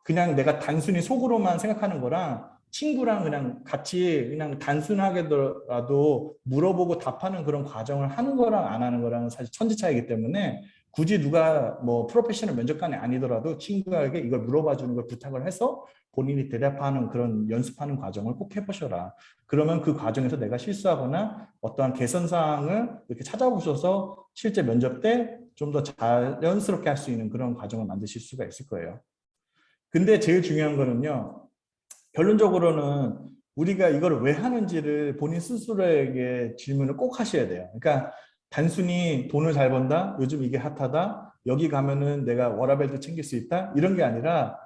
그냥 내가 단순히 속으로만 생각하는 거랑 친구랑 그냥 같이 그냥 단순하게라도 물어보고 답하는 그런 과정을 하는 거랑 안 하는 거랑 사실 천지 차이기 때문에 굳이 누가 뭐 프로페셔널 면접관이 아니더라도 친구에게 이걸 물어봐 주는 걸 부탁을 해서 본인이 대답하는 그런 연습하는 과정을 꼭 해보셔라. 그러면 그 과정에서 내가 실수하거나 어떠한 개선 사항을 이렇게 찾아보셔서 실제 면접 때 좀 더 자연스럽게 할 수 있는 그런 과정을 만드실 수가 있을 거예요. 근데 제일 중요한 거는요. 결론적으로는 우리가 이걸 왜 하는지를 본인 스스로에게 질문을 꼭 하셔야 돼요. 그러니까 단순히 돈을 잘 번다, 요즘 이게 핫하다, 여기 가면은 내가 워라밸도 챙길 수 있다, 이런 게 아니라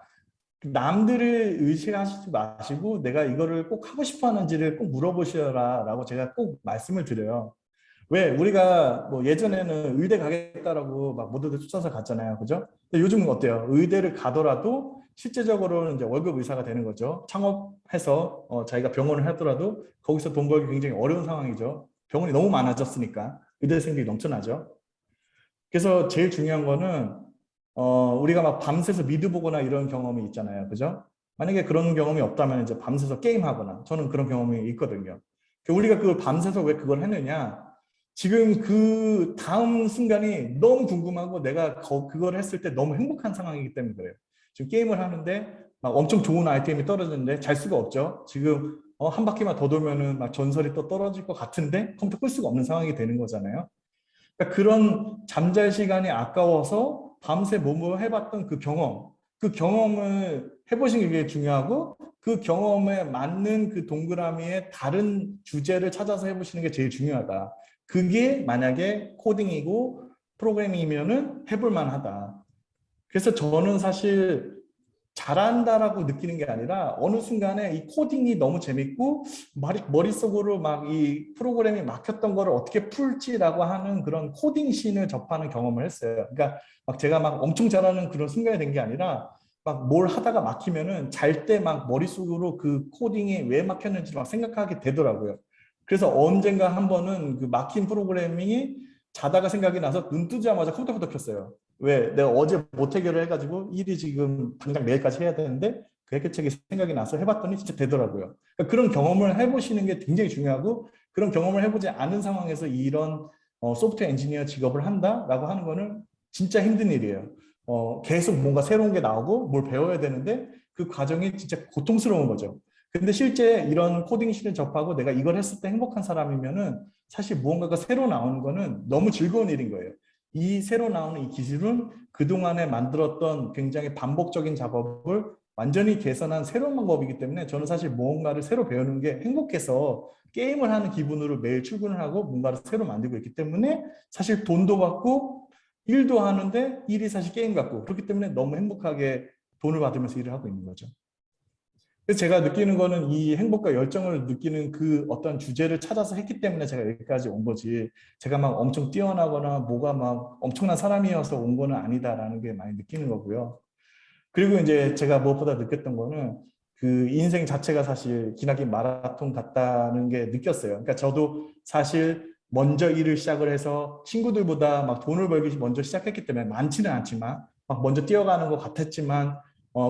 남들을 의식하시지 마시고 내가 이거를 꼭 하고 싶어 하는지를 꼭 물어보셔라 라고 제가 꼭 말씀을 드려요. 왜 우리가 뭐 예전에는 의대 가겠다라고 막 모두들 쫓아서 갔잖아요. 그죠? 근데 요즘은 어때요? 의대를 가더라도 실제적으로는 이제 월급 의사가 되는 거죠. 창업해서 자기가 병원을 하더라도 거기서 돈 벌기 굉장히 어려운 상황이죠. 병원이 너무 많아졌으니까 의대생들이 넘쳐나죠. 그래서 제일 중요한 거는 우리가 막 밤새서 미드 보거나 이런 경험이 있잖아요. 그죠? 만약에 그런 경험이 없다면 이제 밤새서 게임하거나 저는 그런 경험이 있거든요. 우리가 그걸 밤새서 왜 그걸 했느냐? 지금 그 다음 순간이 너무 궁금하고 내가 그걸 했을 때 너무 행복한 상황이기 때문에 그래요. 지금 게임을 하는데 막 엄청 좋은 아이템이 떨어졌는데 잘 수가 없죠. 지금 한 바퀴만 더 돌면은 막 전설이 또 떨어질 것 같은데 컴퓨터 끌 수가 없는 상황이 되는 거잖아요. 그러니까 그런 잠잘 시간이 아까워서 밤새 뭐뭐 해봤던 그 경험을 해보시는 게 중요하고 그 경험에 맞는 그 동그라미의 다른 주제를 찾아서 해보시는 게 제일 중요하다. 그게 만약에 코딩이고 프로그래밍이면은 해볼 만하다. 그래서 저는 사실 잘한다라고 느끼는 게 아니라 어느 순간에 이 코딩이 너무 재밌고 머릿속으로 막 이 프로그램이 막혔던 거를 어떻게 풀지라고 하는 그런 코딩 씬을 접하는 경험을 했어요. 그러니까 막 제가 막 엄청 잘하는 그런 순간이 된 게 아니라 막 뭘 하다가 막히면은 잘 때 막 머릿속으로 그 코딩이 왜 막혔는지 막 생각하게 되더라고요. 그래서 언젠가 한 번은 그 막힌 프로그래밍이 자다가 생각이 나서 눈 뜨자마자 컴퓨터부터 켰어요. 왜? 내가 어제 못 해결을 해가지고 일이 지금 당장 내일까지 해야 되는데 그 해결책이 생각이 나서 해봤더니 진짜 되더라고요. 그러니까 그런 경험을 해보시는 게 굉장히 중요하고 그런 경험을 해보지 않은 상황에서 이런 소프트웨어 엔지니어 직업을 한다라고 하는 거는 진짜 힘든 일이에요. 계속 뭔가 새로운 게 나오고 뭘 배워야 되는데 그 과정이 진짜 고통스러운 거죠. 근데 실제 이런 코딩 실을 접하고 내가 이걸 했을 때 행복한 사람이면은 사실 무언가가 새로 나오는 거는 너무 즐거운 일인 거예요. 이 새로 나오는 이 기술은 그동안에 만들었던 굉장히 반복적인 작업을 완전히 개선한 새로운 방법이기 때문에 저는 사실 무언가를 새로 배우는 게 행복해서 게임을 하는 기분으로 매일 출근을 하고 뭔가를 새로 만들고 있기 때문에 사실 돈도 받고 일도 하는데 일이 사실 게임 같고 그렇기 때문에 너무 행복하게 돈을 받으면서 일을 하고 있는 거죠. 그래서 제가 느끼는 거는 이 행복과 열정을 느끼는 그 어떤 주제를 찾아서 했기 때문에 제가 여기까지 온 거지 제가 막 엄청 뛰어나거나 뭐가 막 엄청난 사람이어서 온 거는 아니다라는 게 많이 느끼는 거고요. 그리고 이제 제가 무엇보다 느꼈던 거는 그 인생 자체가 사실 기나긴 마라톤 같다는 게 느꼈어요. 그러니까 저도 사실 먼저 일을 시작을 해서 친구들보다 막 돈을 벌기 먼저 시작했기 때문에 많지는 않지만 막 먼저 뛰어가는 것 같았지만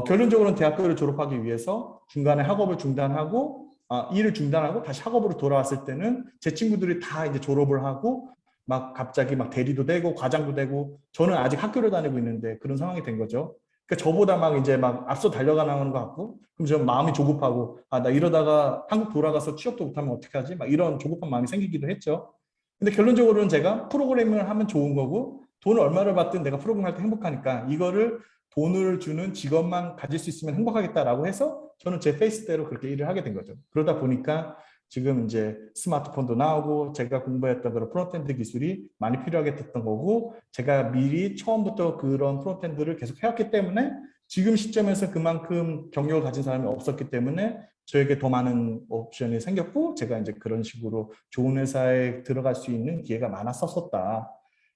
결론적으로는 대학교를 졸업하기 위해서 중간에 학업을 중단하고 일을 중단하고 다시 학업으로 돌아왔을 때는 제 친구들이 다 이제 졸업을 하고 막 갑자기 막 대리도 되고 과장도 되고 저는 아직 학교를 다니고 있는데 그런 상황이 된 거죠. 그러니까 저보다 막 이제 막 앞서 달려가는 것 같고 그럼 저 마음이 조급하고 나 이러다가 한국 돌아가서 취업도 못하면 어떡하지? 막 이런 조급한 마음이 생기기도 했죠. 근데 결론적으로는 제가 프로그래밍을 하면 좋은 거고 돈을 얼마를 받든 내가 프로그램 할 때 행복하니까 이거를 돈을 주는 직업만 가질 수 있으면 행복하겠다라고 해서 저는 제 페이스대로 그렇게 일을 하게 된 거죠. 그러다 보니까 지금 이제 스마트폰도 나오고 제가 공부했던 그런 프론트엔드 기술이 많이 필요하게 됐던 거고 제가 미리 처음부터 그런 프론트엔드를 계속 해왔기 때문에 지금 시점에서 그만큼 경력을 가진 사람이 없었기 때문에 저에게 더 많은 옵션이 생겼고 제가 이제 그런 식으로 좋은 회사에 들어갈 수 있는 기회가 많았었다.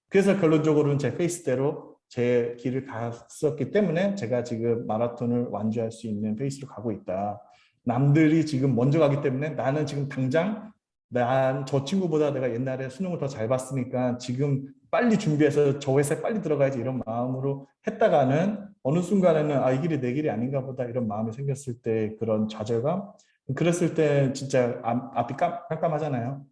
그래서 결론적으로는 제 페이스대로 제 길을 갔었기 때문에 제가 지금 마라톤을 완주할 수 있는 페이스로 가고 있다. 남들이 지금 먼저 가기 때문에 나는 지금 당장 난 저 친구보다 내가 옛날에 수능을 더 잘 봤으니까 지금 빨리 준비해서 저 회사에 빨리 들어가야지 이런 마음으로 했다가는 어느 순간에는 이 길이 내 길이 아닌가 보다 이런 마음이 생겼을 때 그런 좌절감 그랬을 때 진짜 앞이 깜깜하잖아요.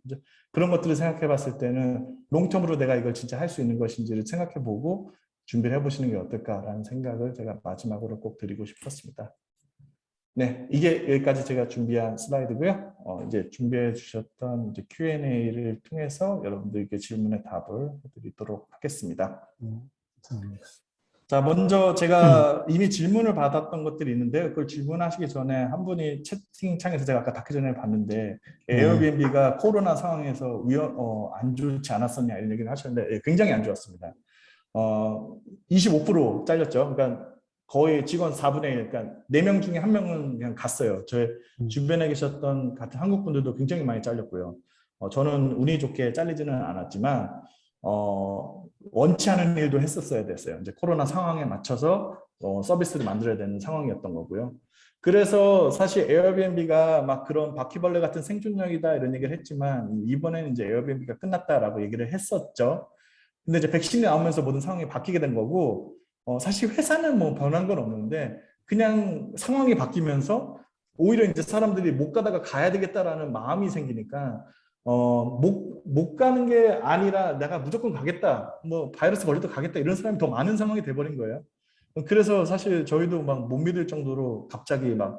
그런 것들을 생각해 봤을 때는 롱텀으로 내가 이걸 진짜 할 수 있는 것인지를 생각해 보고 준비를 해보시는 게 어떨까라는 생각을 제가 마지막으로 꼭 드리고 싶었습니다. 네, 이게 여기까지 제가 준비한 슬라이드고요. 이제 준비해 주셨던 이제 Q&A를 통해서 여러분들께 질문에 답을 해드리도록 하겠습니다. 자, 먼저 제가 이미 질문을 받았던 것들이 있는데 그걸 질문하시기 전에 한 분이 채팅창에서 제가 아까 닫기 전에 봤는데 에어비앤비가 코로나 상황에서 안 좋지 않았었냐 이런 얘기를 하셨는데 굉장히 안 좋았습니다. 25% 잘렸죠. 그러니까 거의 직원 4분의 1, 그러니까 4명 중에 1명은 그냥 갔어요. 저희 주변에 계셨던 같은 한국 분들도 굉장히 많이 잘렸고요. 저는 운이 좋게 잘리지는 않았지만 원치 않은 일도 했었어야 됐어요. 이제 코로나 상황에 맞춰서 서비스를 만들어야 되는 상황이었던 거고요. 그래서 사실 에어비앤비가 막 그런 바퀴벌레 같은 생존력이다 이런 얘기를 했지만 이번에는 이제 에어비앤비가 끝났다라고 얘기를 했었죠. 근데 이제 백신이 나오면서 모든 상황이 바뀌게 된 거고 사실 회사는 뭐 변한 건 없는데 그냥 상황이 바뀌면서 오히려 이제 사람들이 못 가다가 가야 되겠다라는 마음이 생기니까 못 가는 게 아니라 내가 무조건 가겠다 뭐 바이러스 걸려도 가겠다 이런 사람이 더 많은 상황이 돼버린 거예요. 그래서 사실 저희도 막 못 믿을 정도로 갑자기 막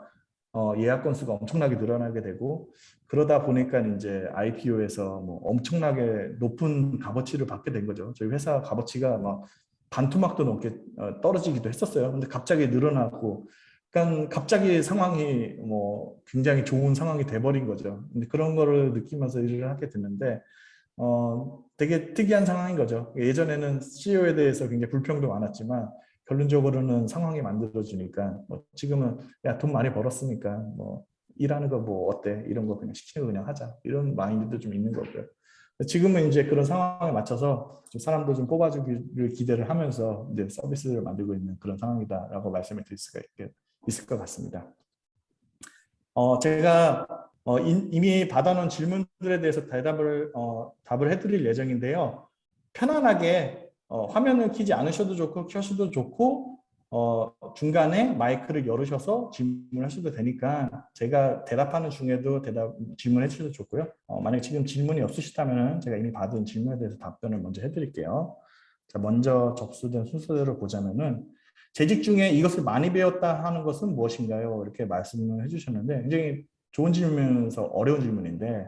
예약 건수가 엄청나게 늘어나게 되고 그러다 보니까 이제 IPO에서 뭐 엄청나게 높은 값어치를 받게 된 거죠. 저희 회사 값어치가 막 반토막도 넘게 떨어지기도 했었어요. 근데 갑자기 늘어났고, 그러니까 갑자기 상황이 뭐 굉장히 좋은 상황이 돼버린 거죠. 근데 그런 거를 느끼면서 일을 하게 됐는데 되게 특이한 상황인 거죠. 예전에는 CEO에 대해서 굉장히 불평도 많았지만 결론적으로는 상황이 만들어주니까 뭐 지금은 야 돈 많이 벌었으니까 뭐 일하는 거 뭐 어때 이런 거 그냥 시키는 거 그냥 하자 이런 마인드도 좀 있는 거고요. 지금은 이제 그런 상황에 맞춰서 좀 사람도 좀 뽑아주기를 기대를 하면서 이제 서비스를 만들고 있는 그런 상황이다라고 말씀을 드릴 수가 있을 것 같습니다. 제가 이미 받아놓은 질문들에 대해서 답을 해드릴 예정인데요. 편안하게 화면을 켜지 않으셔도 좋고 켜셔도 좋고 중간에 마이크를 열으셔서 질문하셔도 되니까 제가 대답하는 중에도 질문해 주셔도 좋고요. 만약에 지금 질문이 없으시다면 제가 이미 받은 질문에 대해서 답변을 먼저 해드릴게요. 자, 먼저 접수된 순서대로 보자면은 재직 중에 이것을 많이 배웠다 하는 것은 무엇인가요? 이렇게 말씀을 해주셨는데 굉장히 좋은 질문이면서 어려운 질문인데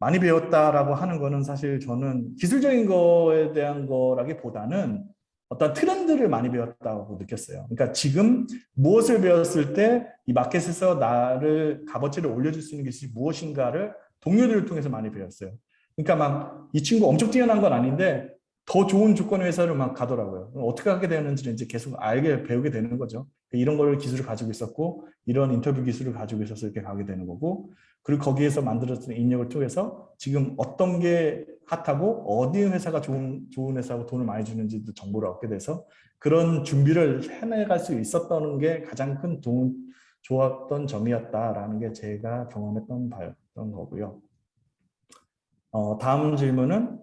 많이 배웠다라고 하는 거는 사실 저는 기술적인 거에 대한 거라기보다는 어떤 트렌드를 많이 배웠다고 느꼈어요. 그러니까 지금 무엇을 배웠을 때 이 마켓에서 나를 값어치를 올려줄 수 있는 것이 무엇인가를 동료들을 통해서 많이 배웠어요. 그러니까 막 이 친구 엄청 뛰어난 건 아닌데 더 좋은 조건의 회사를 막 가더라고요. 어떻게 하게 되는지를 이제 계속 알게 배우게 되는 거죠. 이런 걸 기술을 가지고 있었고 이런 인터뷰 기술을 가지고 있어서 이렇게 가게 되는 거고 그리고 거기에서 만들어진 인력을 통해서 지금 어떤 게 핫하고 어디 회사가 좋은 회사고 돈을 많이 주는지도 정보를 얻게 돼서 그런 준비를 해내갈 수 있었던 게 가장 큰 좋았던 점이었다라는 게 제가 경험했던 바였던 거고요. 다음 질문은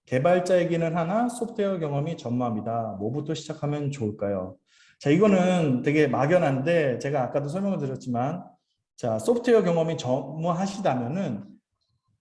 개발자이기는 하나 소프트웨어 경험이 전무합니다. 뭐부터 시작하면 좋을까요? 자, 이거는 되게 막연한데 제가 아까도 설명을 드렸지만 자, 소프트웨어 경험이 전무하시다면은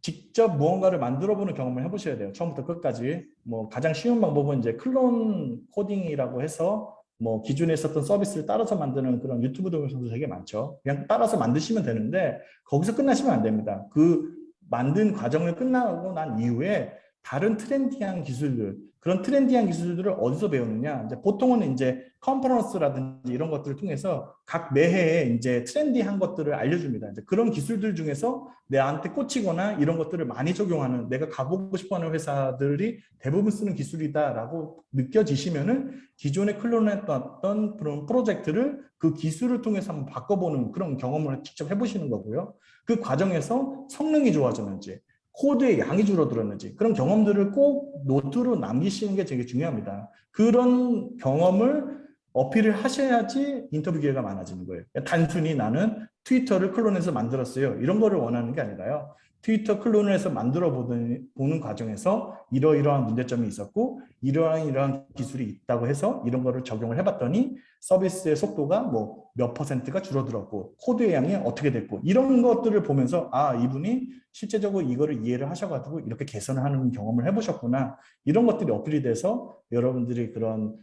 직접 무언가를 만들어보는 경험을 해보셔야 돼요. 처음부터 끝까지. 뭐 가장 쉬운 방법은 이제 클론 코딩이라고 해서 뭐 기존에 있었던 서비스를 따라서 만드는 그런 유튜브 동영상도 되게 많죠. 그냥 따라서 만드시면 되는데 거기서 끝나시면 안 됩니다. 그 만든 과정을 끝나고 난 이후에 다른 트렌디한 기술들, 그런 트렌디한 기술들을 어디서 배우느냐? 이제 보통은 이제 컨퍼런스라든지 이런 것들을 통해서 각 매해에 이제 트렌디한 것들을 알려줍니다. 이제 그런 기술들 중에서 내한테 꽂히거나 이런 것들을 많이 적용하는 내가 가보고 싶어하는 회사들이 대부분 쓰는 기술이다라고 느껴지시면은 기존에 클론했던 그런 프로젝트를 그 기술을 통해서 한번 바꿔보는 그런 경험을 직접 해보시는 거고요. 그 과정에서 성능이 좋아졌는지 코드의 양이 줄어들었는지 그런 경험들을 꼭 노트로 남기시는 게 되게 중요합니다. 그런 경험을 어필을 하셔야지 인터뷰 기회가 많아지는 거예요. 단순히 나는 트위터를 클론해서 만들었어요. 이런 거를 원하는 게 아니라요. 트위터 클론을 해서 만들어 보는 과정에서 이러이러한 문제점이 있었고 이러한 기술이 있다고 해서 이런 거를 적용을 해봤더니 서비스의 속도가 뭐 몇 퍼센트가 줄어들었고 코드의 양이 어떻게 됐고 이런 것들을 보면서 아 이분이 실제적으로 이거를 이해를 하셔가지고 이렇게 개선을 하는 경험을 해보셨구나 이런 것들이 어필이 돼서 여러분들이 그런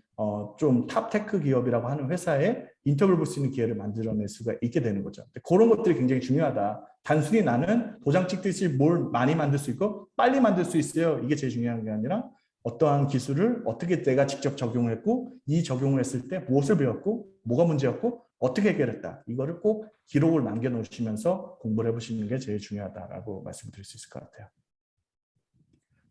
좀 탑테크 기업이라고 하는 회사에 인터뷰를 볼 수 있는 기회를 만들어낼 수가 있게 되는 거죠. 그런 것들이 굉장히 중요하다. 단순히 나는 도장 찍듯이 뭘 많이 만들 수 있고 빨리 만들 수 있어요. 이게 제일 중요한 게 아니라 어떠한 기술을 어떻게 내가 직접 적용을 했고 이 적용을 했을 때 무엇을 배웠고 뭐가 문제였고 어떻게 해결했다. 이거를 꼭 기록을 남겨놓으시면서 공부를 해보시는 게 제일 중요하다라고 말씀드릴 수 있을 것 같아요.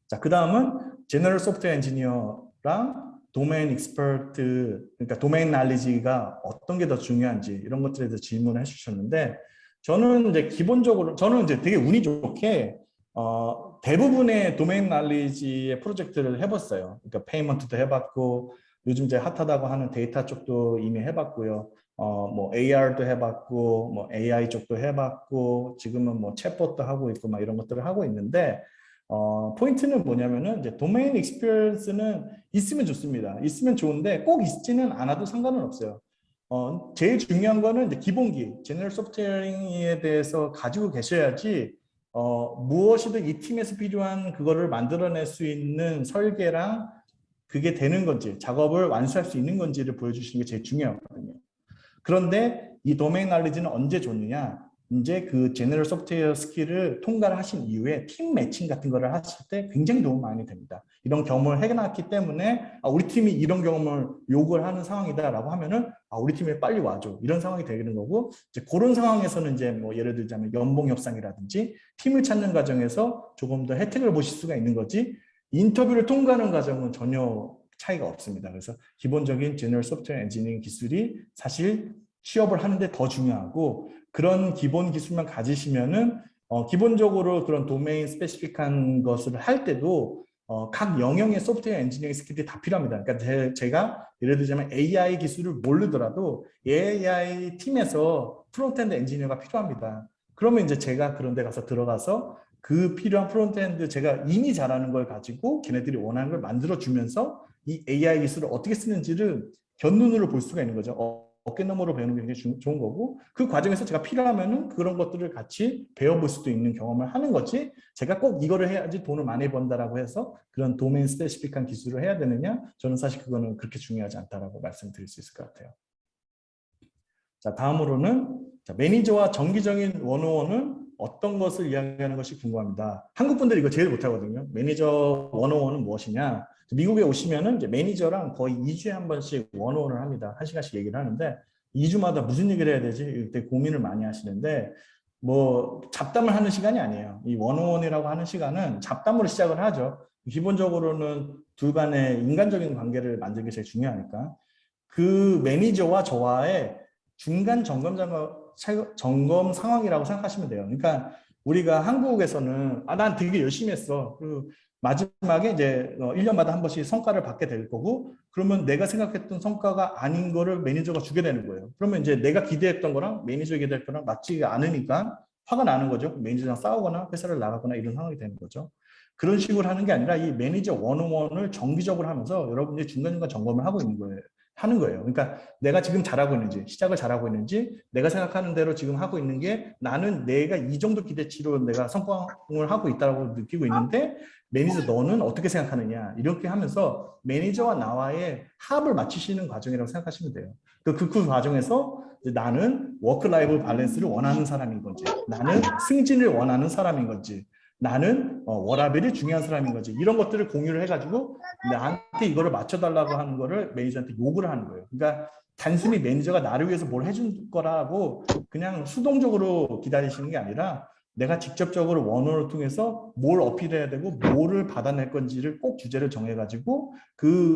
자, 그 다음은 제너럴 소프트웨어 엔지니어랑 도메인 익스퍼트, 그러니까 도메인 날리지가 어떤 게 더 중요한지 이런 것들에 대해서 질문을 해주셨는데 저는 이제 기본적으로 저는 이제 되게 운이 좋게 대부분의 도메인 날리지의 프로젝트를 해봤어요. 그러니까 페이먼트도 해봤고 요즘 이제 핫하다고 하는 데이터 쪽도 이미 해봤고요. 뭐 AR도 해봤고 뭐 AI 쪽도 해봤고 지금은 뭐 챗봇도 하고 있고 막 이런 것들을 하고 있는데 포인트는 뭐냐면은 이제 도메인 익스피리언스는 있으면 좋습니다. 있으면 좋은데 꼭 있지는 않아도 상관은 없어요. 제일 중요한 거는 이제 기본기, 제너럴 소프트웨어에 대해서 가지고 계셔야지 무엇이든 이 팀에서 필요한 그거를 만들어낼 수 있는 설계랑 그게 되는 건지 작업을 완수할 수 있는 건지를 보여주시는 게 제일 중요하거든요. 그런데 이 도메인 날리지는 언제 좋느냐? 이제 그 제너럴 소프트웨어 스킬을 통과를 하신 이후에 팀 매칭 같은 거를 하실 때 굉장히 도움 많이 됩니다. 이런 경험을 해놨기 때문에 우리 팀이 이런 경험을 요구를 하는 상황이다라고 하면은 우리 팀에 빨리 와줘 이런 상황이 되는 거고 이제 그런 상황에서는 이제 뭐 예를 들자면 연봉 협상이라든지 팀을 찾는 과정에서 조금 더 혜택을 보실 수가 있는 거지 인터뷰를 통과하는 과정은 전혀 차이가 없습니다. 그래서 기본적인 제너럴 소프트웨어 엔지니어링 기술이 사실 취업을 하는데 더 중요하고 그런 기본 기술만 가지시면은 기본적으로 그런 도메인 스페시픽한 것을 할 때도 각 영역의 소프트웨어 엔지니어링 스킬이 다 필요합니다. 그러니까 제가 예를 들자면 AI 기술을 모르더라도 AI 팀에서 프론트엔드 엔지니어가 필요합니다. 그러면 이제 제가 그런 데 가서 들어가서 그 필요한 프론트엔드 제가 이미 잘하는 걸 가지고 걔네들이 원하는 걸 만들어주면서 이 AI 기술을 어떻게 쓰는지를 견눈으로 볼 수가 있는 거죠. 어깨너머로 배우는 게 굉장히 좋은 거고 그 과정에서 제가 필요하면은 그런 것들을 같이 배워볼 수도 있는 경험을 하는 거지 제가 꼭 이거를 해야지 돈을 많이 번다라고 해서 그런 도메인 스페시픽한 기술을 해야 되느냐 저는 사실 그거는 그렇게 중요하지 않다라고 말씀드릴 수 있을 것 같아요. 자, 다음으로는 자, 매니저와 정기적인 원오원은 어떤 것을 이야기하는 것이 궁금합니다. 한국 분들이 이거 제일 못하거든요. 매니저 101은 무엇이냐? 미국에 오시면은 이제 매니저랑 거의 2주에 한 번씩 101을 합니다. 1시간씩 얘기를 하는데 2주마다 무슨 얘기를 해야 되지? 이때 고민을 많이 하시는데 뭐 잡담을 하는 시간이 아니에요. 이 101이라고 하는 시간은 잡담으로 시작을 하죠. 기본적으로는 둘 간의 인간적인 관계를 만드는 게 제일 중요하니까. 그 매니저와 저와의 중간 점검 상황이라고 생각하시면 돼요. 그러니까 우리가 한국에서는 난 되게 열심히 했어. 그리고 마지막에 이제 1년마다 한 번씩 성과를 받게 될 거고, 그러면 내가 생각했던 성과가 아닌 거를 매니저가 주게 되는 거예요. 그러면 이제 내가 기대했던 거랑 매니저가 기대했던 거랑 맞지가 않으니까 화가 나는 거죠. 매니저랑 싸우거나 회사를 나가거나 이런 상황이 되는 거죠. 그런 식으로 하는 게 아니라 이 매니저 원어원을 정기적으로 하면서 여러분들이 중간중간 점검을 하고 있는 거예요. 하는 거예요. 그러니까 내가 지금 잘하고 있는지, 시작을 잘하고 있는지, 내가 생각하는 대로 지금 하고 있는 게 나는 내가 이 정도 기대치로 내가 성공을 하고 있다고 느끼고 있는데 매니저 너는 어떻게 생각하느냐 이렇게 하면서 매니저와 나와의 합을 맞추시는 과정이라고 생각하시면 돼요. 그 과정에서 나는 워크라이프 밸런스를 원하는 사람인 건지, 나는 승진을 원하는 사람인 건지, 나는 워라밸이 중요한 사람인 거지. 이런 것들을 공유를 해가지고 나한테 이거를 맞춰달라고 하는 거를 매니저한테 요구를 하는 거예요. 그러니까 단순히 매니저가 나를 위해서 뭘 해준 거라고 그냥 수동적으로 기다리시는 게 아니라 내가 직접적으로 원어를 통해서 뭘 어필해야 되고 뭐를 받아낼 건지를 꼭 주제를 정해가지고 그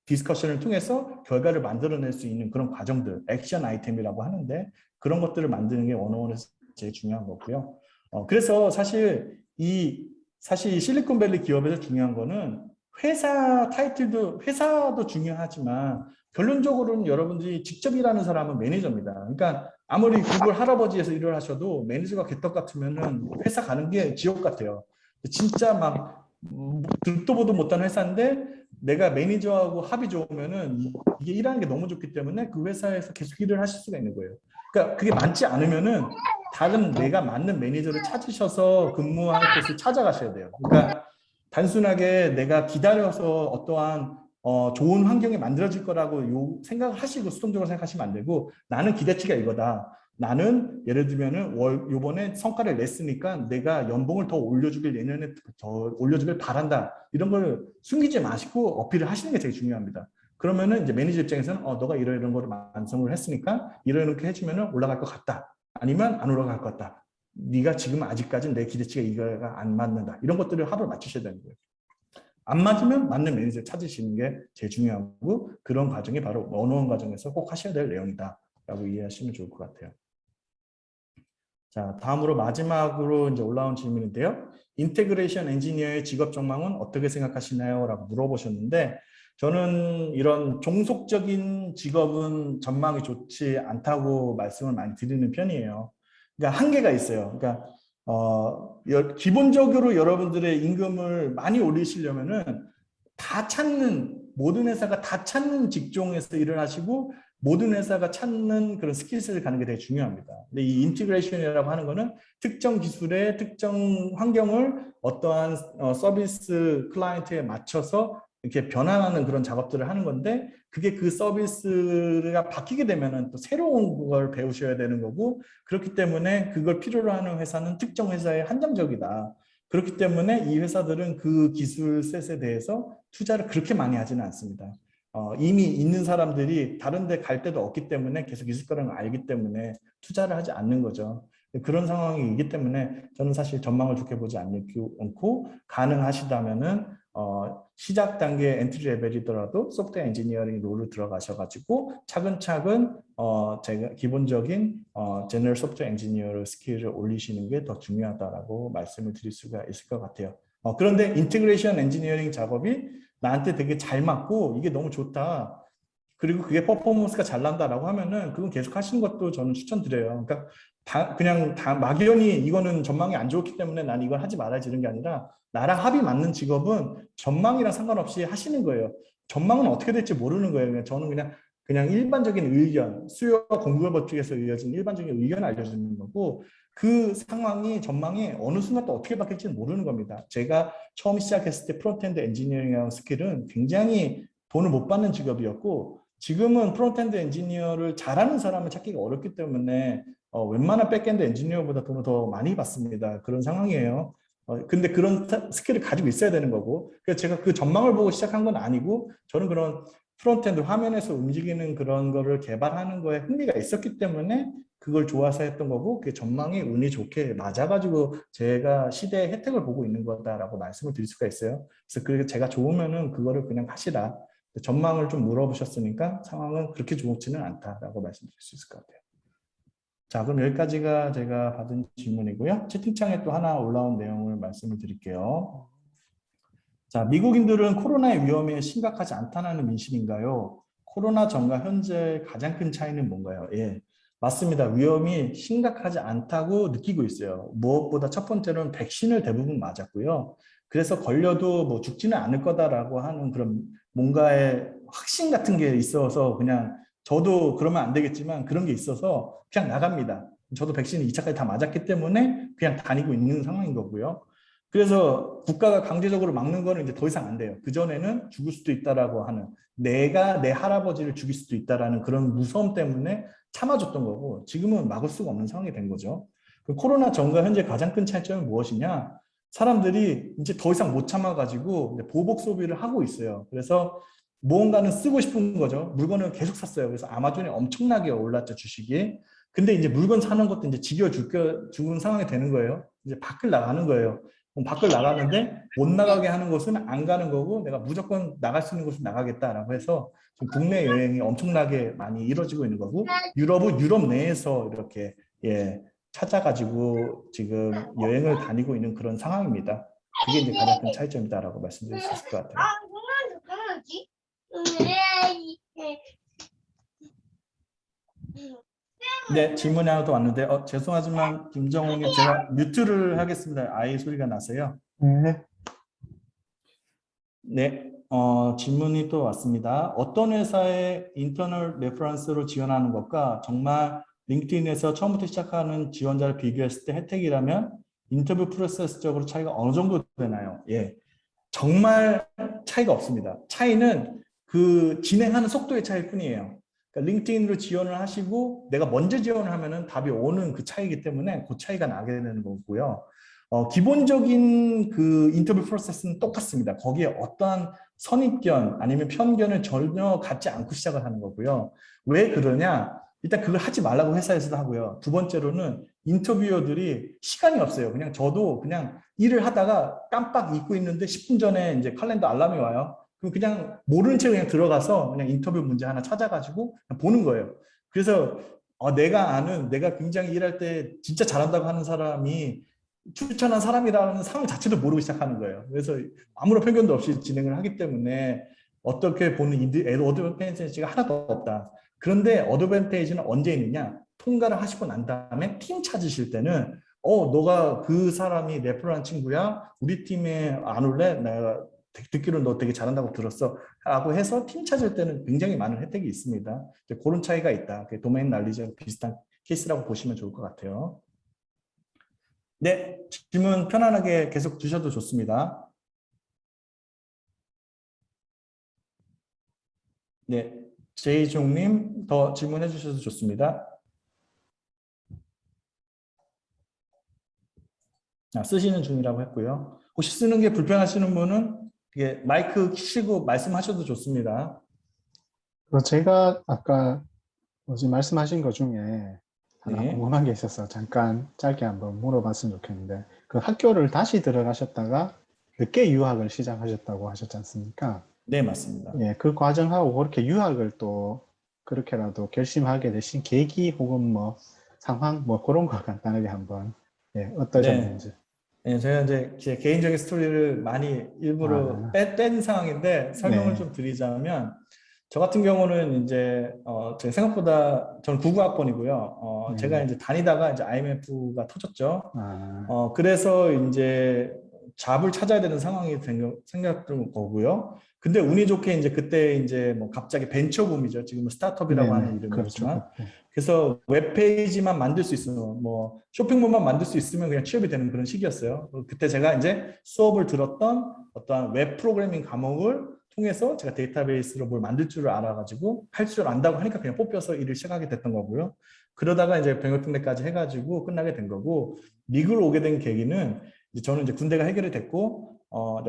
디스커션을 통해서 결과를 만들어낼 수 있는 그런 과정들, 액션 아이템이라고 하는데 그런 것들을 만드는 게 원어원에서 제일 중요한 거고요. 그래서 사실 실리콘밸리 기업에서 중요한 거는 회사 타이틀도 회사도 중요하지만 결론적으로는 여러분들이 직접 일하는 사람은 매니저입니다. 그러니까 아무리 구글 할아버지에서 일을 하셔도 매니저가 개떡 같으면은 회사 가는 게 지옥 같아요. 진짜 막 듣도 보도 못한 회사인데 내가 매니저하고 합이 좋으면은 이게 일하는 게 너무 좋기 때문에 그 회사에서 계속 일을 하실 수가 있는 거예요. 그러니까 그게 많지 않으면은 다른 내가 맞는 매니저를 찾으셔서 근무할 곳을 찾아가셔야 돼요. 그러니까 단순하게 내가 기다려서 어떠한 좋은 환경이 만들어질 거라고 생각을 하시고 수동적으로 생각하시면 안 되고 나는 기대치가 이거다. 나는 예를 들면은 요번에 성과를 냈으니까 내가 연봉을 더 올려주길 내년에 더 올려주길 바란다. 이런 걸 숨기지 마시고 어필을 하시는 게 되게 중요합니다. 그러면은 이제 매니저 입장에서는 너가 이런 거를 완성을 했으니까 이렇게 해주면은 올라갈 것 같다. 아니면 안 올라갈 것 같다. 네가 지금 아직까지는 내 기대치가 이거가 안 맞는다. 이런 것들을 합을 맞추셔야 되는 거예요. 안 맞으면 맞는 매니저를 찾으시는 게 제일 중요하고 그런 과정이 바로 원어원 과정에서 꼭 하셔야 될 내용이다. 라고 이해하시면 좋을 것 같아요. 자, 다음으로 마지막으로 이제 올라온 질문인데요. 인테그레이션 엔지니어의 직업 전망은 어떻게 생각하시나요? 라고 물어보셨는데 저는 이런 종속적인 직업은 전망이 좋지 않다고 말씀을 많이 드리는 편이에요. 그러니까 한계가 있어요. 그러니까 기본적으로 여러분들의 임금을 많이 올리시려면은 모든 회사가 다 찾는 직종에서 일을 하시고 모든 회사가 찾는 그런 스킬셋을 가는 게 되게 중요합니다. 근데 이 인티그레이션이라고 하는 거는 특정 기술의 특정 환경을 어떠한 서비스 클라이언트에 맞춰서 이렇게 변환하는 그런 작업들을 하는 건데 그게 그 서비스가 바뀌게 되면은 또 새로운 걸 배우셔야 되는 거고 그렇기 때문에 그걸 필요로 하는 회사는 특정 회사에 한정적이다. 그렇기 때문에 이 회사들은 그 기술셋에 대해서 투자를 그렇게 많이 하지는 않습니다. 이미 있는 사람들이 다른 데 갈 데도 없기 때문에 계속 있을 거라는 걸 알기 때문에 투자를 하지 않는 거죠. 그런 상황이기 때문에 저는 사실 전망을 좋게 보지 않고 가능하시다면은 시작 단계 엔트리 레벨이더라도 소프트웨어 엔지니어링 롤을 들어가셔가지고 차근차근 제가 기본적인 제너럴 소프트웨어 엔지니어 스킬을 올리시는 게 더 중요하다라고 말씀을 드릴 수가 있을 것 같아요. 그런데 인테그레이션 엔지니어링 작업이 나한테 되게 잘 맞고 이게 너무 좋다. 그리고 그게 퍼포먼스가 잘 난다라고 하면은 그건 계속 하시는 것도 저는 추천드려요. 그러니까 그냥 막연히 이거는 전망이 안 좋기 때문에 난 이걸 하지 말아야지 이런 게 아니라 나랑 합이 맞는 직업은 전망이랑 상관없이 하시는 거예요. 전망은 어떻게 될지 모르는 거예요. 저는 그냥 일반적인 의견, 수요와 공급의 법칙에서 이어진 일반적인 의견을 알려주는 거고 그 전망이 어느 순간 또 어떻게 바뀔지는 모르는 겁니다. 제가 처음 시작했을 때 프론트엔드 엔지니어링이라는 스킬은 굉장히 돈을 못 받는 직업이었고 지금은 프론트엔드 엔지니어를 잘하는 사람을 찾기가 어렵기 때문에 웬만한 백엔드 엔지니어보다 돈을 더 많이 받습니다. 그런 상황이에요. 근데 그런 스킬을 가지고 있어야 되는 거고, 그래서 제가 그 전망을 보고 시작한 건 아니고, 저는 그런 프론트엔드 화면에서 움직이는 그런 거를 개발하는 거에 흥미가 있었기 때문에 그걸 좋아서 했던 거고, 그게 전망이 운이 좋게 맞아가지고 제가 시대의 혜택을 보고 있는 거다라고 말씀을 드릴 수가 있어요. 그래서 그 제가 좋으면은 그거를 그냥 하시라. 전망을 좀 물어보셨으니까 상황은 그렇게 좋지는 않다라고 말씀드릴 수 있을 것 같아요. 자, 그럼 여기까지가 제가 받은 질문이고요. 채팅창에 또 하나 올라온 내용을 말씀을 드릴게요. 자, 미국인들은 코로나의 위험이 심각하지 않다는 민심인가요? 코로나 전과 현재 가장 큰 차이는 뭔가요? 예, 맞습니다. 위험이 심각하지 않다고 느끼고 있어요. 무엇보다 첫 번째로는 백신을 대부분 맞았고요. 그래서 걸려도 뭐 죽지는 않을 거다라고 하는 그런 뭔가의 확신 같은 게 있어서 그냥 저도 그러면 안 되겠지만 그런 게 있어서 그냥 나갑니다. 저도 백신 2차까지 다 맞았기 때문에 그냥 다니고 있는 상황인 거고요. 그래서 국가가 강제적으로 막는 거는 이제 더 이상 안 돼요. 그전에는 죽을 수도 있다라고 하는, 내가 내 할아버지를 죽일 수도 있다라는 그런 무서움 때문에 참아줬던 거고, 지금은 막을 수가 없는 상황이 된 거죠. 그 코로나 전과 현재 가장 큰 차이점은 무엇이냐? 사람들이 이제 더 이상 못 참아가지고 보복 소비를 하고 있어요. 그래서 무언가는 쓰고 싶은 거죠. 물건을 계속 샀어요. 그래서 아마존이 엄청나게 올랐죠, 주식이. 근데 이제 물건 사는 것도 이제 지겨 죽은 상황이 되는 거예요. 이제 밖을 나가는 거예요. 그럼 밖을 나가는데 못 나가게 하는 곳은 안 가는 거고, 내가 무조건 나갈 수 있는 곳은 나가겠다라고 해서 지금 국내 여행이 엄청나게 많이 이루어지고 있는 거고, 유럽은 유럽 내에서 이렇게 찾아가지고 지금 여행을 다니고 있는 그런 상황입니다. 그게 이제 가장 큰 차이점이다라고 말씀드릴 수 있을 것 같아요. 네, 질문이 하나 더 왔는데, 죄송하지만 김정호님, 제가 뮤트를 하겠습니다. 아이 소리가 나서요. 네. 네, 질문이 또 왔습니다. 어떤 회사의 인터널 레퍼런스로 지원하는 것과 정말 링크드인에서 처음부터 시작하는 지원자를 비교했을 때 혜택이라면 인터뷰 프로세스적으로 차이가 어느 정도 되나요? 예, 정말 차이가 없습니다. 차이는 그 진행하는 속도의 차이일 뿐이에요. 그러니까 링크드인으로 지원을 하시고 내가 먼저 지원을 하면은 답이 오는 그 차이기 때문에 그 차이가 나게 되는 거고요. 기본적인 그 인터뷰 프로세스는 똑같습니다. 거기에 어떠한 선입견 아니면 편견을 전혀 갖지 않고 시작을 하는 거고요. 왜 그러냐? 일단 그걸 하지 말라고 회사에서도 하고요. 두 번째로는 인터뷰어들이 시간이 없어요. 그냥 저도 그냥 일을 하다가 깜빡 잊고 있는데 10분 전에 이제 칼렌더 알람이 와요. 그럼 그냥 모르는 채 그냥 들어가서 그냥 인터뷰 문제 하나 찾아가지고 그냥 보는 거예요. 그래서 내가 굉장히 일할 때 진짜 잘한다고 하는 사람이 추천한 사람이라는 상황 자체도 모르고 시작하는 거예요. 그래서 아무런 편견도 없이 진행을 하기 때문에 어떻게 보는 어드밴티지가 하나도 없다. 그런데 어드밴티지는 언제 있느냐? 통과를 하시고 난 다음에 팀 찾으실 때는 너가 그 사람이 레퍼런 친구야? 우리 팀에 안 올래? 내가 듣기로 너 되게 잘한다고 들었어. 라고 해서 팀 찾을 때는 굉장히 많은 혜택이 있습니다. 그런 차이가 있다. 도메인 난리지와 비슷한 케이스라고 보시면 좋을 것 같아요. 네, 질문 편안하게 계속 주셔도 좋습니다. 네, 제이종님 더 질문해 주셔도 좋습니다. 쓰시는 중이라고 했고요. 혹시 쓰는 게 불편하시는 분은 마이크 켜시고 말씀하셔도 좋습니다. 제가 아까 말씀하신 것 중에 하나 네. 궁금한 게 있어서 잠깐 짧게 한번 물어봤으면 좋겠는데, 그 학교를 다시 들어가셨다가 늦게 유학을 시작하셨다고 하셨지 않습니까? 네, 맞습니다. 예, 그 과정하고 그렇게 유학을 또 그렇게라도 결심하게 되신 계기 혹은 뭐 상황 뭐 그런 거 간단하게 한번 어떠셨는지. 네, 제가 이제 제 개인적인 스토리를 많이 일부러 뺀 상황인데 설명을 네. 좀 드리자면, 저 같은 경우는 이제 제가 생각보다 저는 99학번이고요. 제가 이제 다니다가 이제 IMF가 터졌죠. 그래서 이제 잡을 찾아야 되는 상황이 생겼던 거고요. 근데 운이 좋게 이제 그때 이제 뭐 갑자기 벤처붐이죠. 지금은 스타트업이라고 하는 이름이지만. 그렇죠. 그래서 웹페이지만 만들 수 있으면, 뭐 쇼핑몰만 만들 수 있으면 그냥 취업이 되는 그런 시기였어요. 그때 제가 이제 수업을 들었던 어떠한 웹 프로그래밍 과목을 통해서 제가 데이터베이스로 뭘 만들 줄을 알아가지고 할 줄 안다고 하니까 그냥 뽑혀서 일을 시작하게 됐던 거고요. 그러다가 이제 병역특례까지 해가지고 끝나게 된 거고, 미국을 오게 된 계기는 이제 저는 이제 군대가 해결이 됐고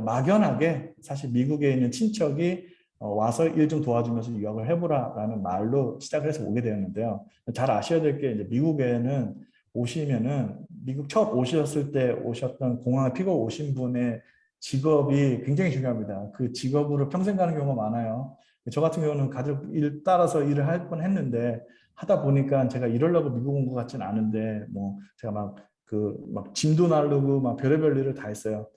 막연하게 사실 미국에 있는 친척이 와서 일 좀 도와주면서 유학을 해보라라는 말로 시작을 해서 오게 되었는데요. 잘 아셔야 될 게 이제 미국에는 오시면은 미국 처음 오셨을 때 오셨던 공항에 피고 오신 분의 직업이 굉장히 중요합니다. 그 직업으로 평생 가는 경우가 많아요. 저 같은 경우는 가족 일 따라서 일을 할 뻔했는데 하다 보니까 제가 이러려고 미국 온 것 같지는 않은데 뭐 제가 막 짐도 나르고 막 별의별 일을 다 했어요.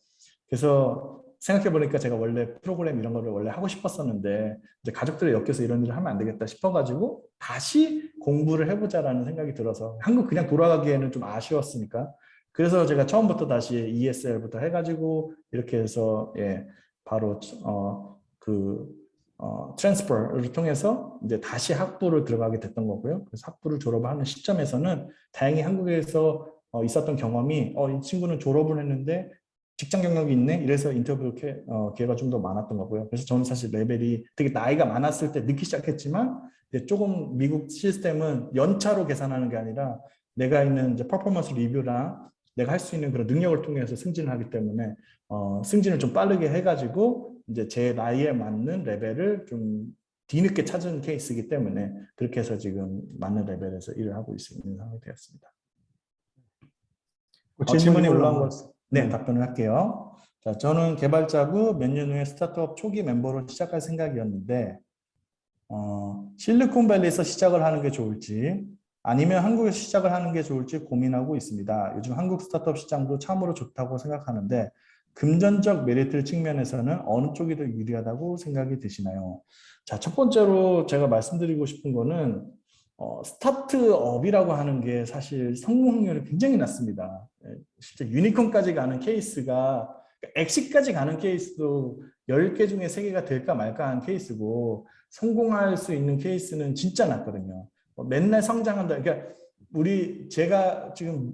그래서 생각해 보니까 제가 원래 프로그램 이런 거를 원래 하고 싶었었는데 이제 가족들이 엮여서 이런 일을 하면 안 되겠다 싶어가지고 다시 공부를 해보자라는 생각이 들어서 한국 그냥 돌아가기에는 좀 아쉬웠으니까 그래서 제가 처음부터 다시 ESL부터 해가지고 이렇게 해서 바로 트랜스퍼를 통해서 이제 다시 학부를 들어가게 됐던 거고요. 그래서 학부를 졸업하는 시점에서는 다행히 한국에서 있었던 경험이 이 친구는 졸업을 했는데 직장 경력이 있네. 이래서 인터뷰 기회가 좀 더 많았던 거고요. 그래서 저는 사실 레벨이 되게 나이가 많았을 때 늦기 시작했지만 조금 미국 시스템은 연차로 계산하는 게 아니라 내가 있는 이제 퍼포먼스 리뷰랑 내가 할 수 있는 그런 능력을 통해서 승진을 하기 때문에 승진을 좀 빠르게 해가지고 이제 제 나이에 맞는 레벨을 좀 뒤늦게 찾은 케이스이기 때문에 그렇게 해서 지금 맞는 레벨에서 일을 하고 있는 상황이 되었습니다. 질문이 올라온 것, 네, 답변을 할게요. 자, 저는 개발자고 몇 년 후에 스타트업 초기 멤버로 시작할 생각이었는데 실리콘밸리에서 시작을 하는 게 좋을지 아니면 한국에서 시작을 하는 게 좋을지 고민하고 있습니다. 요즘 한국 스타트업 시장도 참으로 좋다고 생각하는데 금전적 메리트 측면에서는 어느 쪽이 더 유리하다고 생각이 드시나요? 자, 첫 번째로 제가 말씀드리고 싶은 거는 스타트업이라고 하는 게 사실 성공 확률이 굉장히 낮습니다. 실제 유니콘까지 가는 케이스가 엑시까지 가는 케이스도 10개 중에 3개가 될까 말까 한 케이스고 성공할 수 있는 케이스는 진짜 낮거든요. 맨날 성장한다. 그러니까 제가 지금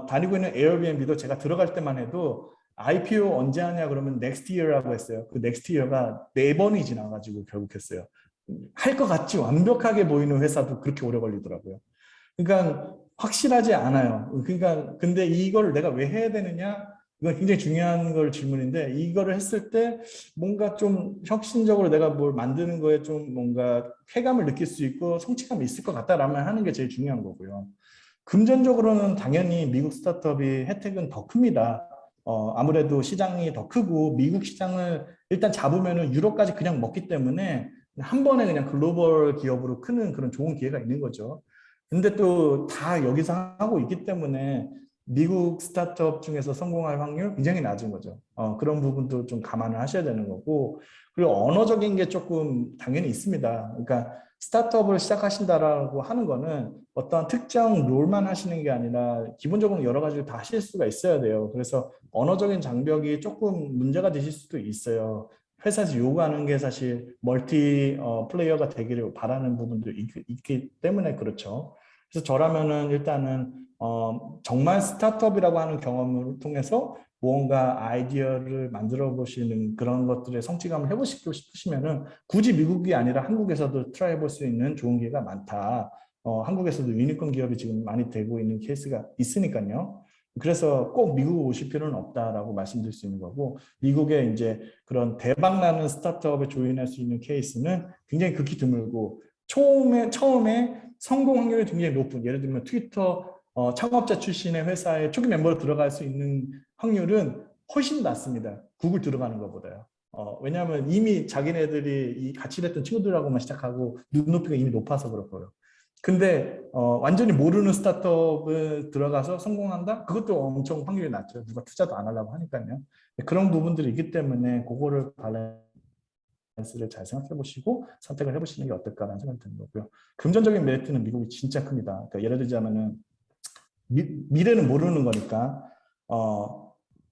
다니고 있는 에어비앤비도 제가 들어갈 때만 해도 IPO 언제 하냐 그러면 next year라고 했어요. 그 next year가 4번이 지나가지고 결국 했어요. 할 것 같이 완벽하게 보이는 회사도 그렇게 오래 걸리더라고요. 그러니까 확실하지 않아요. 그러니까 근데 이걸 내가 왜 해야 되느냐? 이건 굉장히 중요한 걸 질문인데 이거를 했을 때 뭔가 좀 혁신적으로 내가 뭘 만드는 거에 좀 뭔가 쾌감을 느낄 수 있고 성취감이 있을 것 같다라면 하는 게 제일 중요한 거고요. 금전적으로는 당연히 미국 스타트업이 혜택은 더 큽니다. 아무래도 시장이 더 크고 미국 시장을 일단 잡으면은 유럽까지 그냥 먹기 때문에 한 번에 그냥 글로벌 기업으로 크는 그런 좋은 기회가 있는 거죠. 근데 또 다 여기서 하고 있기 때문에 미국 스타트업 중에서 성공할 확률 굉장히 낮은 거죠. 그런 부분도 좀 감안을 하셔야 되는 거고 그리고 언어적인 게 조금 당연히 있습니다. 그러니까 스타트업을 시작하신다라고 하는 거는 어떤 특정 롤만 하시는 게 아니라 기본적으로 여러 가지를 다 하실 수가 있어야 돼요. 그래서 언어적인 장벽이 조금 문제가 되실 수도 있어요. 회사에서 요구하는 게 사실 멀티 플레이어가 되기를 바라는 부분도 있기 때문에 그렇죠. 그래서 저라면은 일단은 정말 스타트업이라고 하는 경험을 통해서 무언가 아이디어를 만들어 보시는 그런 것들의 성취감을 해보시고 싶으시면은 굳이 미국이 아니라 한국에서도 트라이 해볼 수 있는 좋은 기회가 많다. 한국에서도 유니콘 기업이 지금 많이 되고 있는 케이스가 있으니까요. 그래서 꼭 미국 오실 필요는 없다라고 말씀드릴 수 있는 거고 미국에 이제 그런 대박 나는 스타트업에 조인할 수 있는 케이스는 굉장히 극히 드물고 처음에 성공 확률이 굉장히 높은 예를 들면 트위터 창업자 출신의 회사에 초기 멤버로 들어갈 수 있는 확률은 훨씬 낮습니다. 구글 들어가는 것보다요. 왜냐하면 이미 자기네들이 같이 일했던 친구들하고만 시작하고 눈높이가 이미 높아서 그렇고요. 근데 완전히 모르는 스타트업을 들어가서 성공한다? 그것도 엄청 확률이 낮죠. 누가 투자도 안 하려고 하니까요. 그런 부분들이 있기 때문에 그거를 밸런스를 잘 생각해 보시고 선택을 해보시는 게 어떨까라는 생각이 드는 거고요. 금전적인 메리트는 미국이 진짜 큽니다. 그러니까 예를 들자면은 미래는 모르는 거니까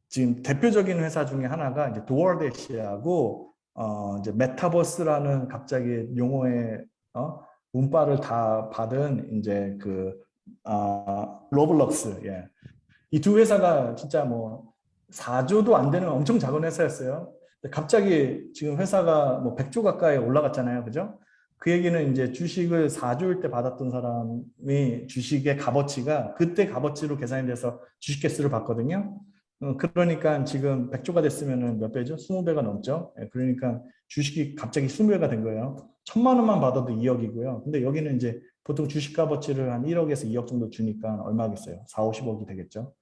지금 대표적인 회사 중에 하나가 이제 도어대시하고 이제 메타버스라는 갑자기 용어의 문바를 다 받은 이제 로블록스 이 두 회사가 진짜 뭐 4조도 안 되는 엄청 작은 회사였어요. 갑자기 지금 회사가 뭐 100조 가까이 올라갔잖아요. 그죠? 그 얘기는 이제 주식을 4조일 때 받았던 사람이 주식의 값어치가 그때 값어치로 계산이 돼서 주식 개수를 봤거든요. 그러니까 지금 100조가 됐으면 몇 배죠? 20배가 넘죠. 예, 그러니까 주식이 갑자기 20배가 된 거예요. 1,000만 원만 받아도 2억이고요. 근데 여기는 이제 보통 주식 값어치를 한 1억에서 2억 정도 주니까 얼마겠어요? 4, 50억이 되겠죠.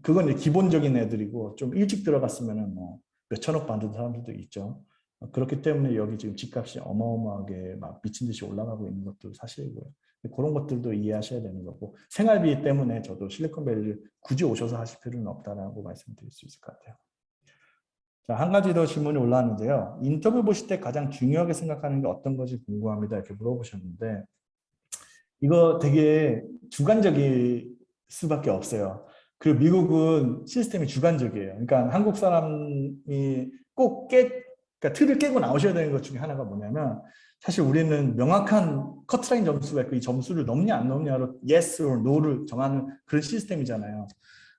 그건 이제 기본적인 애들이고 좀 일찍 들어갔으면은 뭐 몇천억 받는 사람들도 있죠. 그렇기 때문에 여기 지금 집값이 어마어마하게 막 미친 듯이 올라가고 있는 것도 사실이고요. 그런 것들도 이해하셔야 되는 거고 생활비 때문에 저도 실리콘밸리를 굳이 오셔서 하실 필요는 없다라고 말씀드릴 수 있을 것 같아요. 자, 한 가지 더 질문이 올라왔는데요. 인터뷰 보실 때 가장 중요하게 생각하는 게 어떤 것이 궁금합니다. 이렇게 물어보셨는데 이거 되게 주관적일 수밖에 없어요. 그리고 미국은 시스템이 주관적이에요. 그러니까 한국 사람이 그러니까 틀을 깨고 나오셔야 되는 것 중에 하나가 뭐냐면 사실 우리는 명확한 커트라인 점수가 있고 이 점수를 넘냐 안 넘냐로 yes or no를 정하는 그런 시스템이잖아요.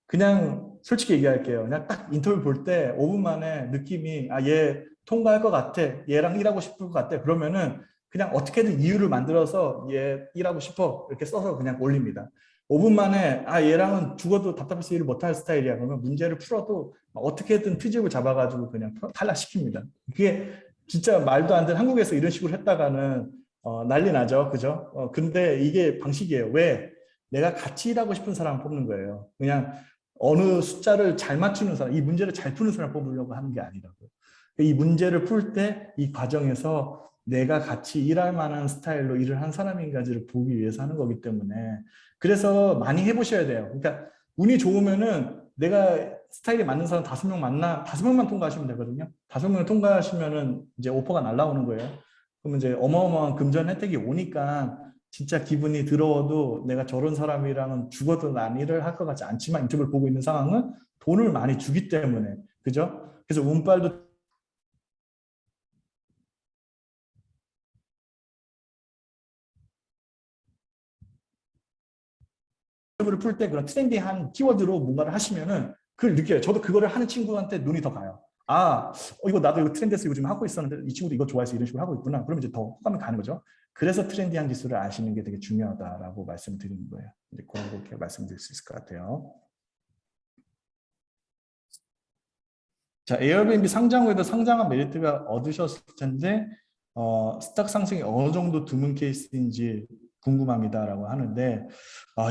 그냥 솔직히 얘기할게요. 그냥 딱 인터뷰 볼 때 5분 만에 느낌이 얘 통과할 것 같아. 얘랑 일하고 싶을 것 같아. 그러면은 그냥 어떻게든 이유를 만들어서 얘 일하고 싶어. 이렇게 써서 그냥 올립니다. 5분 만에 얘랑은 죽어도 답답해서 일을 못할 스타일이야. 그러면 문제를 풀어도 어떻게든 트집을 잡아가지고 그냥 탈락시킵니다. 그게 진짜 말도 안 되는 한국에서 이런 식으로 했다가는 난리 나죠. 그죠? 근데 이게 방식이에요. 왜? 내가 같이 일하고 싶은 사람을 뽑는 거예요. 그냥 어느 숫자를 잘 맞추는 사람, 이 문제를 잘 푸는 사람을 뽑으려고 하는 게 아니라고요. 이 문제를 풀 때 이 과정에서 내가 같이 일할 만한 스타일로 일을 한 사람인가지를 보기 위해서 하는 거기 때문에 그래서 많이 해보셔야 돼요. 그러니까 운이 좋으면은 내가 스타일이 맞는 사람 5명 만나 5명만 통과하시면 되거든요. 5명을 통과하시면은 이제 오퍼가 날라오는 거예요. 그러면 이제 어마어마한 금전 혜택이 오니까 진짜 기분이 더러워도 내가 저런 사람이랑은 죽어도 난 일을 할 것 같지 않지만 인터뷰를 보고 있는 상황은 돈을 많이 주기 때문에 그죠? 그래서 운빨도 인터뷰를 풀 때 그런 트렌디한 키워드로 뭔가를 하시면은 그걸 느껴요. 저도 그거를 하는 친구한테 눈이 더 가요. 이거 나도 이거 트렌드에서 요즘 하고 있었는데 이 친구도 이거 좋아해서 이런 식으로 하고 있구나. 그러면 이제 더 호감이 가는 거죠. 그래서 트렌디한 기술을 아시는 게 되게 중요하다라고 말씀드리는 거예요. 이제 그런 거 이렇게 말씀드릴 수 있을 것 같아요. 자, 에어비앤비 상장 후에도 상장한 메리트가 얻으셨을 텐데 스탁 상승이 어느 정도 드문 케이스인지 궁금합니다라고 하는데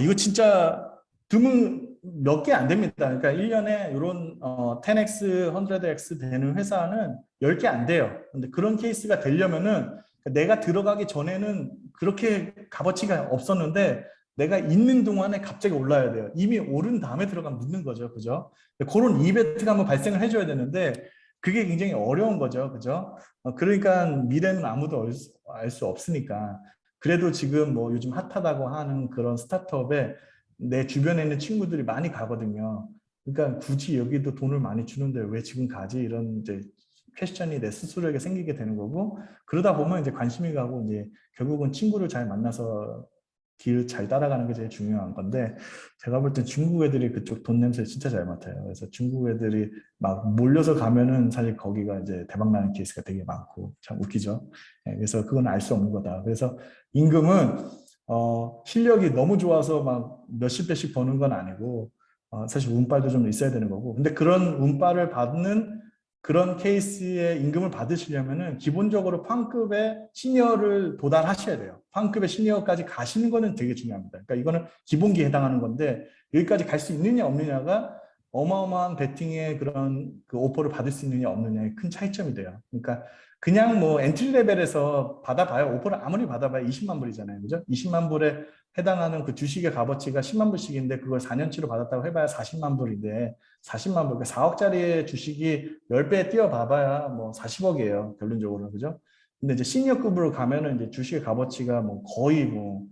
이거 진짜 드문 몇 개 안 됩니다. 그러니까 1년에 이런 10x, 100x 되는 회사는 10개 안 돼요. 근데 그런 케이스가 되려면은 내가 들어가기 전에는 그렇게 값어치가 없었는데 내가 있는 동안에 갑자기 올라야 돼요. 이미 오른 다음에 들어가면 늦는 거죠. 그죠? 그런 이벤트가 한번 발생을 해줘야 되는데 그게 굉장히 어려운 거죠. 그죠? 그러니까 미래는 아무도 알 수 없으니까 그래도 지금 뭐 요즘 핫하다고 하는 그런 스타트업에 내 주변에 있는 친구들이 많이 가거든요. 그러니까 굳이 여기도 돈을 많이 주는데 왜 지금 가지? 이런 이제 퀘스천이 내 스스로에게 생기게 되는 거고 그러다 보면 이제 관심이 가고 이제 결국은 친구를 잘 만나서 길 잘 따라가는 게 제일 중요한 건데 제가 볼 땐 중국 애들이 그쪽 돈 냄새 진짜 잘 맡아요. 그래서 중국 애들이 막 몰려서 가면은 사실 거기가 이제 대박 나는 케이스가 되게 많고 참 웃기죠. 그래서 그건 알 수 없는 거다. 그래서 임금은 실력이 너무 좋아서 막 몇십 배씩 버는 건 아니고 사실 운빨도 좀 있어야 되는 거고 근데 그런 운빨을 받는 그런 케이스의 임금을 받으시려면은 기본적으로 팡급의 시니어를 도달하셔야 돼요. 팡급의 시니어까지 가시는 거는 되게 중요합니다. 그러니까 이거는 기본기에 해당하는 건데 여기까지 갈 수 있느냐 없느냐가 어마어마한 베팅의 그런 그 오퍼를 받을 수 있느냐 없느냐의 큰 차이점이 돼요. 그러니까 그냥 뭐 엔트리 레벨에서 받아봐요. 오퍼를 아무리 받아봐야 20만 불이잖아요. 그죠? 20만 불에 해당하는 그 주식의 값어치가 10만 불씩인데 그걸 4년치로 받았다고 해봐야 40만 불인데 40만 불, 그러니까 4억짜리 주식이 10배 뛰어봐봐야 뭐 40억이에요. 결론적으로. 그죠? 근데 이제 시니어급으로 가면은 이제 주식의 값어치가 뭐 거의 뭐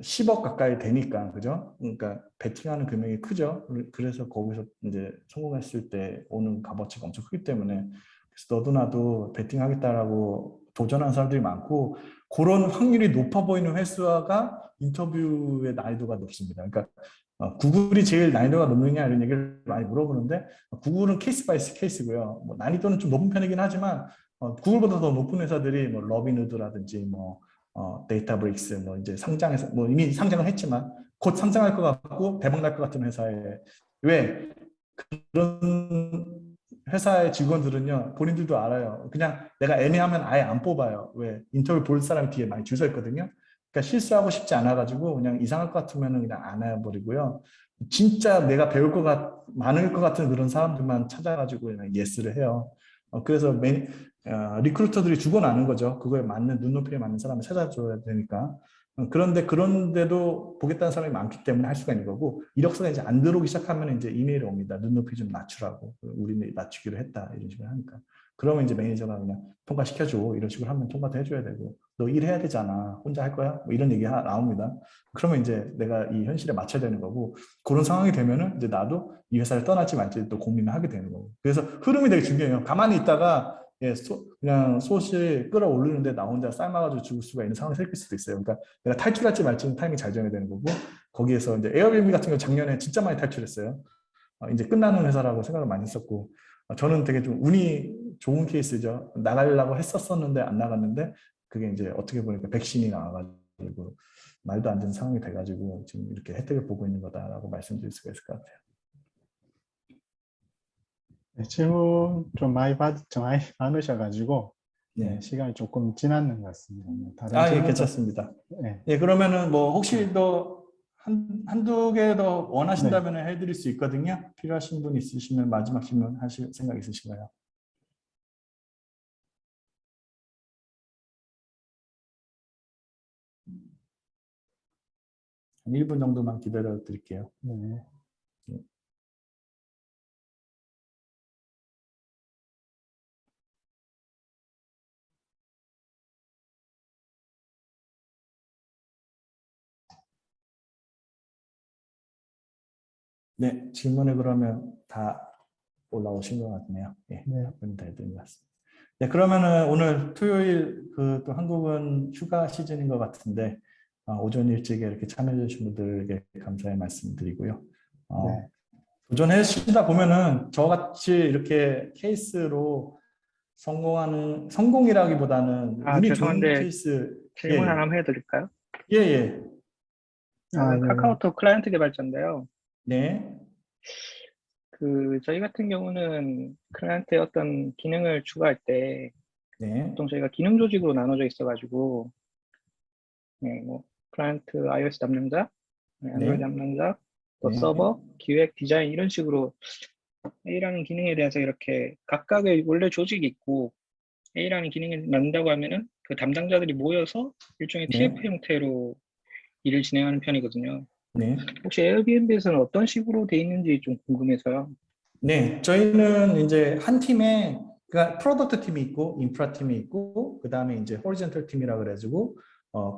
10억 가까이 되니까, 그죠? 그러니까 베팅하는 금액이 크죠. 그래서 거기서 이제 성공했을 때 오는 값어치가 엄청 크기 때문에 그래서 너도 나도 베팅하겠다라고 도전하는 사람들이 많고 그런 확률이 높아 보이는 회사가 인터뷰의 난이도가 높습니다. 그러니까 구글이 제일 난이도가 높느냐 이런 얘기를 많이 물어보는데 구글은 케이스 바이 케이스고요. 뭐 난이도는 좀 높은 편이긴 하지만 구글보다 더 높은 회사들이 뭐 러비누드라든지 뭐 데이터브릭스 뭐 이제 상장해서 뭐 이미 상장을 했지만 곧 상장할 것 같고 대박 날 것 같은 회사에 왜 그런 회사의 직원들은요 본인들도 알아요. 그냥 내가 애매하면 아예 안 뽑아요. 왜 인터뷰 볼 사람이 뒤에 많이 줄 서 있거든요. 그러니까 실수하고 싶지 않아가지고 그냥 이상할 것 같으면 그냥 안 해버리고요. 진짜 내가 배울 많을 것 같은 그런 사람들만 찾아가지고 그냥 예스를 해요. 그래서 리크루터들이 죽어나는 거죠. 그거에 맞는 눈높이에 맞는 사람을 찾아줘야 되니까. 그런데도 보겠다는 사람이 많기 때문에 할 수가 있는 거고 이력서가 이제 안 들어오기 시작하면 이제 이메일이 옵니다. 눈높이 좀 낮추라고. 우리는 낮추기로 했다 이런 식으로 하니까. 그러면 이제 매니저가 그냥 통과시켜줘 이런 식으로 하면 통과도 해줘야 되고 너 일해야 되잖아 혼자 할 거야 뭐 이런 얘기 나옵니다. 그러면 이제 내가 이 현실에 맞춰야 되는 거고 그런 상황이 되면은 이제 나도 이 회사를 떠날지 말지 또 고민을 하게 되는 거고 그래서 흐름이 되게 중요해요. 가만히 있다가 그냥 솥을 끌어올리는데 나 혼자 삶아가지고 죽을 수가 있는 상황이 생길 수도 있어요. 그러니까 내가 탈출할지 말지는 타이밍 잘 정해야 되는 거고 거기에서 이제 에어비앤비 같은 경우 작년에 진짜 많이 탈출했어요. 이제 끝나는 회사라고 생각을 많이 했었고 저는 되게 좀 운이 좋은 케이스죠. 나가려고 했었는데 안 나갔는데 그게 이제 어떻게 보니까 백신이 나와가지고 말도 안 되는 상황이 돼가지고 지금 이렇게 혜택을 보고 있는 거다라고 말씀드릴 수가 있을 것 같아요. 네, 질문 좀 많이 많으셔가지고 네, 네. 시간이 조금 지났는 것 같습니다. 다른 예, 질문도 괜찮습니다. 네, 예, 그러면은 뭐 혹시 더 한두 개 더 네. 원하신다면 해드릴 수 있거든요. 필요하신 분 있으시면 마지막 질문 하실 생각 있으신가요? 1분 정도만 기다려 드릴게요. 네. 네, 질문에 그러면 다 올라오신 것 같네요. 예, 네. 답변 다 해드린 것 같습니다. 네, 그러면은 오늘 토요일 또 한국은 휴가 시즌인 것 같은데 오전 일찍에 이렇게 참여해 주신 분들에게 감사의 말씀드리고요. 네. 도전해 주시다 보면은 저같이 이렇게 케이스로 성공이라기보다는 아, 운이 좋은 죄송한데 케이스. 질문 예, 하나만 해드릴까요? 예, 예. 아, 저는 네. 카카오톡 클라이언트 개발자인데요. 네, 저희 같은 경우는 클라이언트의 어떤 기능을 추가할 때 네, 보통 저희가 기능 조직으로 나눠져 있어가지고, 네, 뭐, 클라이언트 iOS 담당자, 네, 안드로이드 네, 담당자, 또 네, 서버, 기획, 디자인 이런 식으로 A라는 기능에 대해서 이렇게 각각의 원래 조직이 있고 A라는 기능을 만든다고 하면은 그 담당자들이 모여서 일종의 네, TF 형태로 일을 진행하는 편이거든요. 네. 혹시 에어비앤비에서는 어떤 식으로 돼 있는지 좀 궁금해서요. 네, 저희는 이제 한 팀에 그러니까 프로덕트 팀이 있고 인프라 팀이 있고 그 다음에 이제 호리젠털 팀이라 그래가지고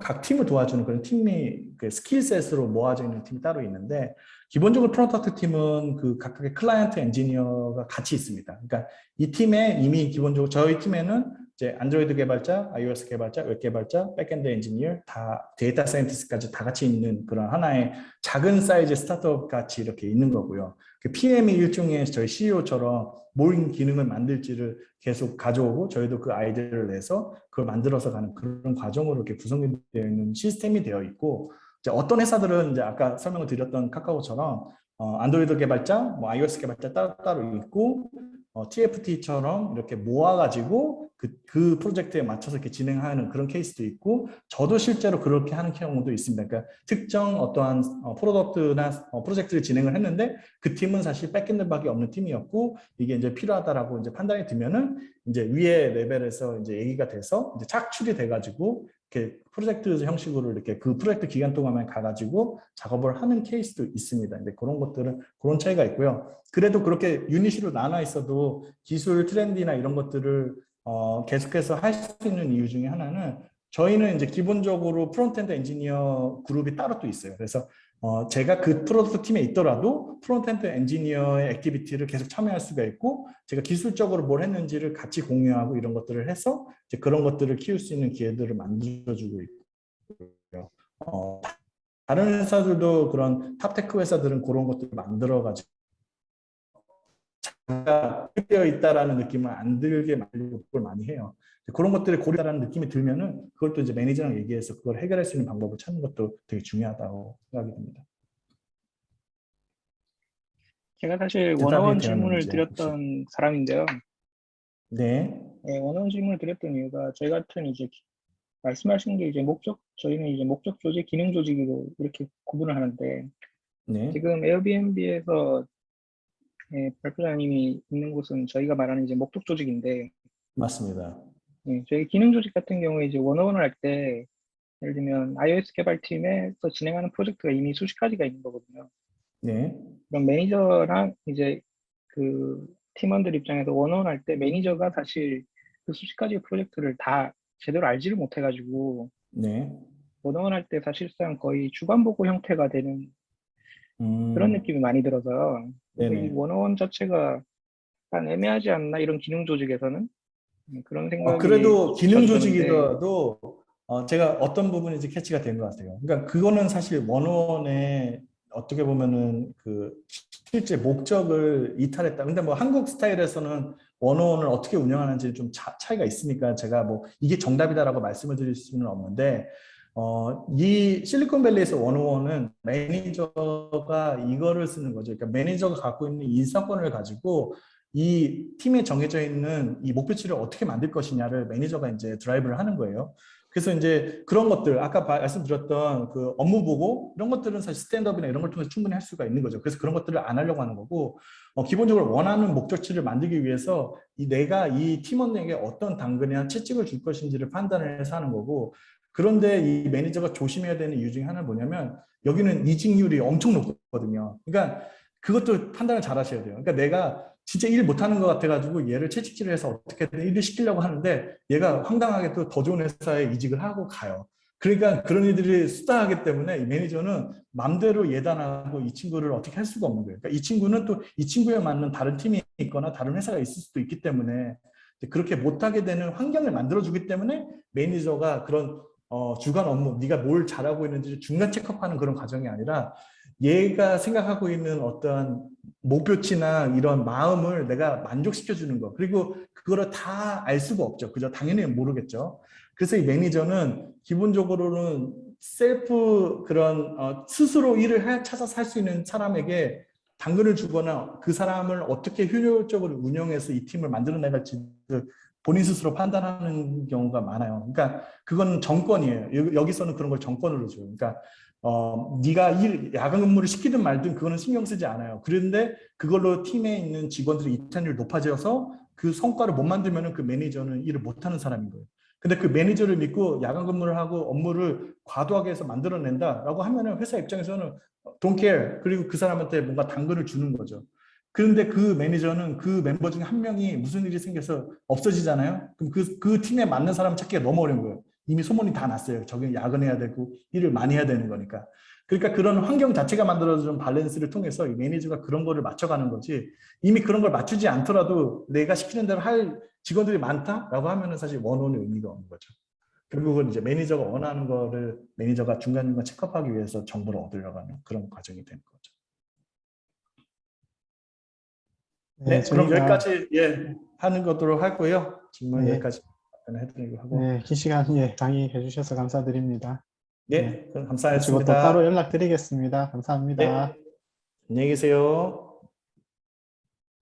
각 팀을 도와주는 그런 팀이 그 스킬셋으로 모아져 있는 팀이 따로 있는데 기본적으로 프로덕트 팀은 그 각각의 클라이언트 엔지니어가 같이 있습니다. 그러니까 이 팀에 이미 기본적으로 저희 팀에는 이제 안드로이드 개발자, iOS 개발자, 웹 개발자, 백엔드 엔지니어 다 데이터 사이언티스트까지 다 같이 있는 그런 하나의 작은 사이즈 스타트업 같이 이렇게 있는 거고요. 그 PM이 일종의 저희 CEO처럼 뭘 기능을 만들지를 계속 가져오고 저희도 그 아이디어를 내서 그걸 만들어서 가는 그런 과정으로 이렇게 구성되어 있는 시스템이 되어 있고 이제 어떤 회사들은 이제 아까 설명을 드렸던 카카오처럼 안드로이드 개발자, 뭐 iOS 개발자 따로 있고 TFT처럼 이렇게 모아가지고 그 프로젝트에 맞춰서 이렇게 진행하는 그런 케이스도 있고 저도 실제로 그렇게 하는 경우도 있습니다. 그러니까 특정 어떠한 프로덕트나 프로젝트를 진행을 했는데 그 팀은 사실 백엔드밖에 없는 팀이었고 이게 이제 필요하다라고 이제 판단이 들면은 이제 위에 레벨에서 이제 얘기가 돼서 이제 착출이 돼가지고 이렇게 프로젝트 형식으로 이렇게 그 프로젝트 기간 동안만 가가지고 작업을 하는 케이스도 있습니다. 근데 그런 것들은 그런 차이가 있고요. 그래도 그렇게 유닛으로 나눠 있어도 기술 트렌디나 이런 것들을 계속해서 할 수 있는 이유 중에 하나는 저희는 이제 기본적으로 프론트엔드 엔지니어 그룹이 따로 또 있어요. 그래서 제가 그 프로덕트 팀에 있더라도 프론트엔드 엔지니어의 액티비티를 계속 참여할 수가 있고 제가 기술적으로 뭘 했는지를 같이 공유하고 이런 것들을 해서 이제 그런 것들을 키울 수 있는 기회들을 만들어주고 있고요. 다른 회사들도 그런 탑테크 회사들은 그런 것들을 만들어가지고 자기가 되어 있다라는 느낌을 안 들게 만들고 그걸 많이 해요. 그런 것들이 고려다라는 느낌이 들면은 그걸 또 이제 매니저랑 얘기해서 그걸 해결할 수 있는 방법을 찾는 것도 되게 중요하다고 생각이 듭니다. 제가 사실 대답이 원어원 질문을 되었는지 혹시? 드렸던 사람인데요. 네, 네, 원어원 질문을 드렸던 이유가 저희 같은 이제 말씀하신 게 이제 목적, 저희는 이제 목적 조직, 기능 조직으로 이렇게 구분을 하는데 네, 지금 에어비앤비에서 발표자님이 있는 곳은 저희가 말하는 이제 목적 조직인데 맞습니다. 저희 기능 조직 같은 경우에 이제 원어원을 할 때 예를 들면 iOS 개발팀에서 진행하는 프로젝트가 이미 수십 가지가 있는 거거든요. 네, 그럼 매니저랑 이제 그 팀원들 입장에서 원어원 할 때 매니저가 사실 그 수십 가지 프로젝트를 다 제대로 알지를 못해가지고 네, 원어원 할 때 사실상 거의 주관 보고 형태가 되는 그런 음, 느낌이 많이 들어서 그래서 이 네네. 원어원 자체가 약간 애매하지 않나 이런 기능 조직에서는 그런 생각이 그래도 기능 자주 드는데 조직이더라도 제가 어떤 부분인지 캐치가 된 것 같아요. 그러니까 그거는 사실 원어원의 어떻게 보면은 그 실제 목적을 이탈했다. 근데 뭐 한국 스타일에서는 원어원을 어떻게 운영하는지 좀 차이가 있으니까 제가 뭐 이게 정답이다라고 말씀을 드릴 수는 없는데 이 실리콘밸리에서 원어원은 매니저가 이거를 쓰는 거죠. 그러니까 매니저가 갖고 있는 인사권을 가지고 이 팀에 정해져 있는 이 목표치를 어떻게 만들 것이냐를 매니저가 이제 드라이브를 하는 거예요. 그래서 이제 그런 것들 아까 말씀드렸던 그 업무 보고 이런 것들은 사실 스탠드업이나 이런 걸 통해서 충분히 할 수가 있는 거죠. 그래서 그런 것들을 안 하려고 하는 거고 기본적으로 원하는 목적치를 만들기 위해서 내가 이 팀원에게 어떤 당근이나 채찍을 줄 것인지를 판단을 해서 하는 거고 그런데 이 매니저가 조심해야 되는 이유 중에 하나는 뭐냐면 여기는 이직률이 엄청 높거든요. 그러니까 그것도 판단을 잘 하셔야 돼요. 그러니까 내가 진짜 일 못하는 것 같아가지고 얘를 채찍질을 해서 어떻게든 일을 시키려고 하는데 얘가 황당하게 또 더 좋은 회사에 이직을 하고 가요. 그러니까 그런 일들이 수다하기 때문에 이 매니저는 맘대로 예단하고 이 친구를 어떻게 할 수가 없는 거예요. 그러니까 이 친구는 또 이 친구에 맞는 다른 팀이 있거나 다른 회사가 있을 수도 있기 때문에 그렇게 못하게 되는 환경을 만들어주기 때문에 매니저가 그런 주간 업무, 네가 뭘 잘하고 있는지 중간 체크업하는 그런 과정이 아니라 얘가 생각하고 있는 어떠한 목표치나 이런 마음을 내가 만족시켜 주는 거. 그리고 그거를 다 알 수가 없죠. 그죠? 당연히 모르겠죠. 그래서 이 매니저는 기본적으로는 셀프 그런 스스로 일을 찾아서 할 수 있는 사람에게 당근을 주거나 그 사람을 어떻게 효율적으로 운영해서 이 팀을 만들어 나갈지 본인 스스로 판단하는 경우가 많아요. 그러니까 그건 정권이에요. 여기서는 그런 걸 정권으로 줘요. 그러니까 네가 야간 근무를 시키든 말든 그거는 신경 쓰지 않아요. 그런데 그걸로 팀에 있는 직원들의 이탈률이 높아져서 그 성과를 못 만들면은 그 매니저는 일을 못하는 사람인 거예요. 근데 그 매니저를 믿고 야간 근무를 하고 업무를 과도하게 해서 만들어낸다라고 하면은 회사 입장에서는 don't care. 그리고 그 사람한테 뭔가 당근을 주는 거죠. 그런데 그 매니저는 그 멤버 중에 한 명이 무슨 일이 생겨서 없어지잖아요. 그럼 그 팀에 맞는 사람 찾기가 너무 어려운 거예요. 이미 소문이 다 났어요. 저기 야근해야 되고 일을 많이 해야 되는 거니까. 그러니까 그런 환경 자체가 만들어준 밸런스를 통해서 이 매니저가 그런 거를 맞춰가는 거지 이미 그런 걸 맞추지 않더라도 내가 시키는 대로 할 직원들이 많다라고 하면은 사실 원원의 의미가 없는 거죠. 결국은 이제 매니저가 원하는 거를 매니저가 중간중간 체크업하기 위해서 정보를 얻으려고 하는 그런 과정이 되는 거죠. 네, 네, 그럼 저희가 여기까지 하는 것으로 하고요. 질문 네, 여기까지 해드리고 하고. 긴 시간 강의해 주셔서 감사드립니다. 네, 네, 그럼 마치고 또 따로 감사했습니다. 연락드리겠습니다. 감사합니다. 네, 안녕히 계세요.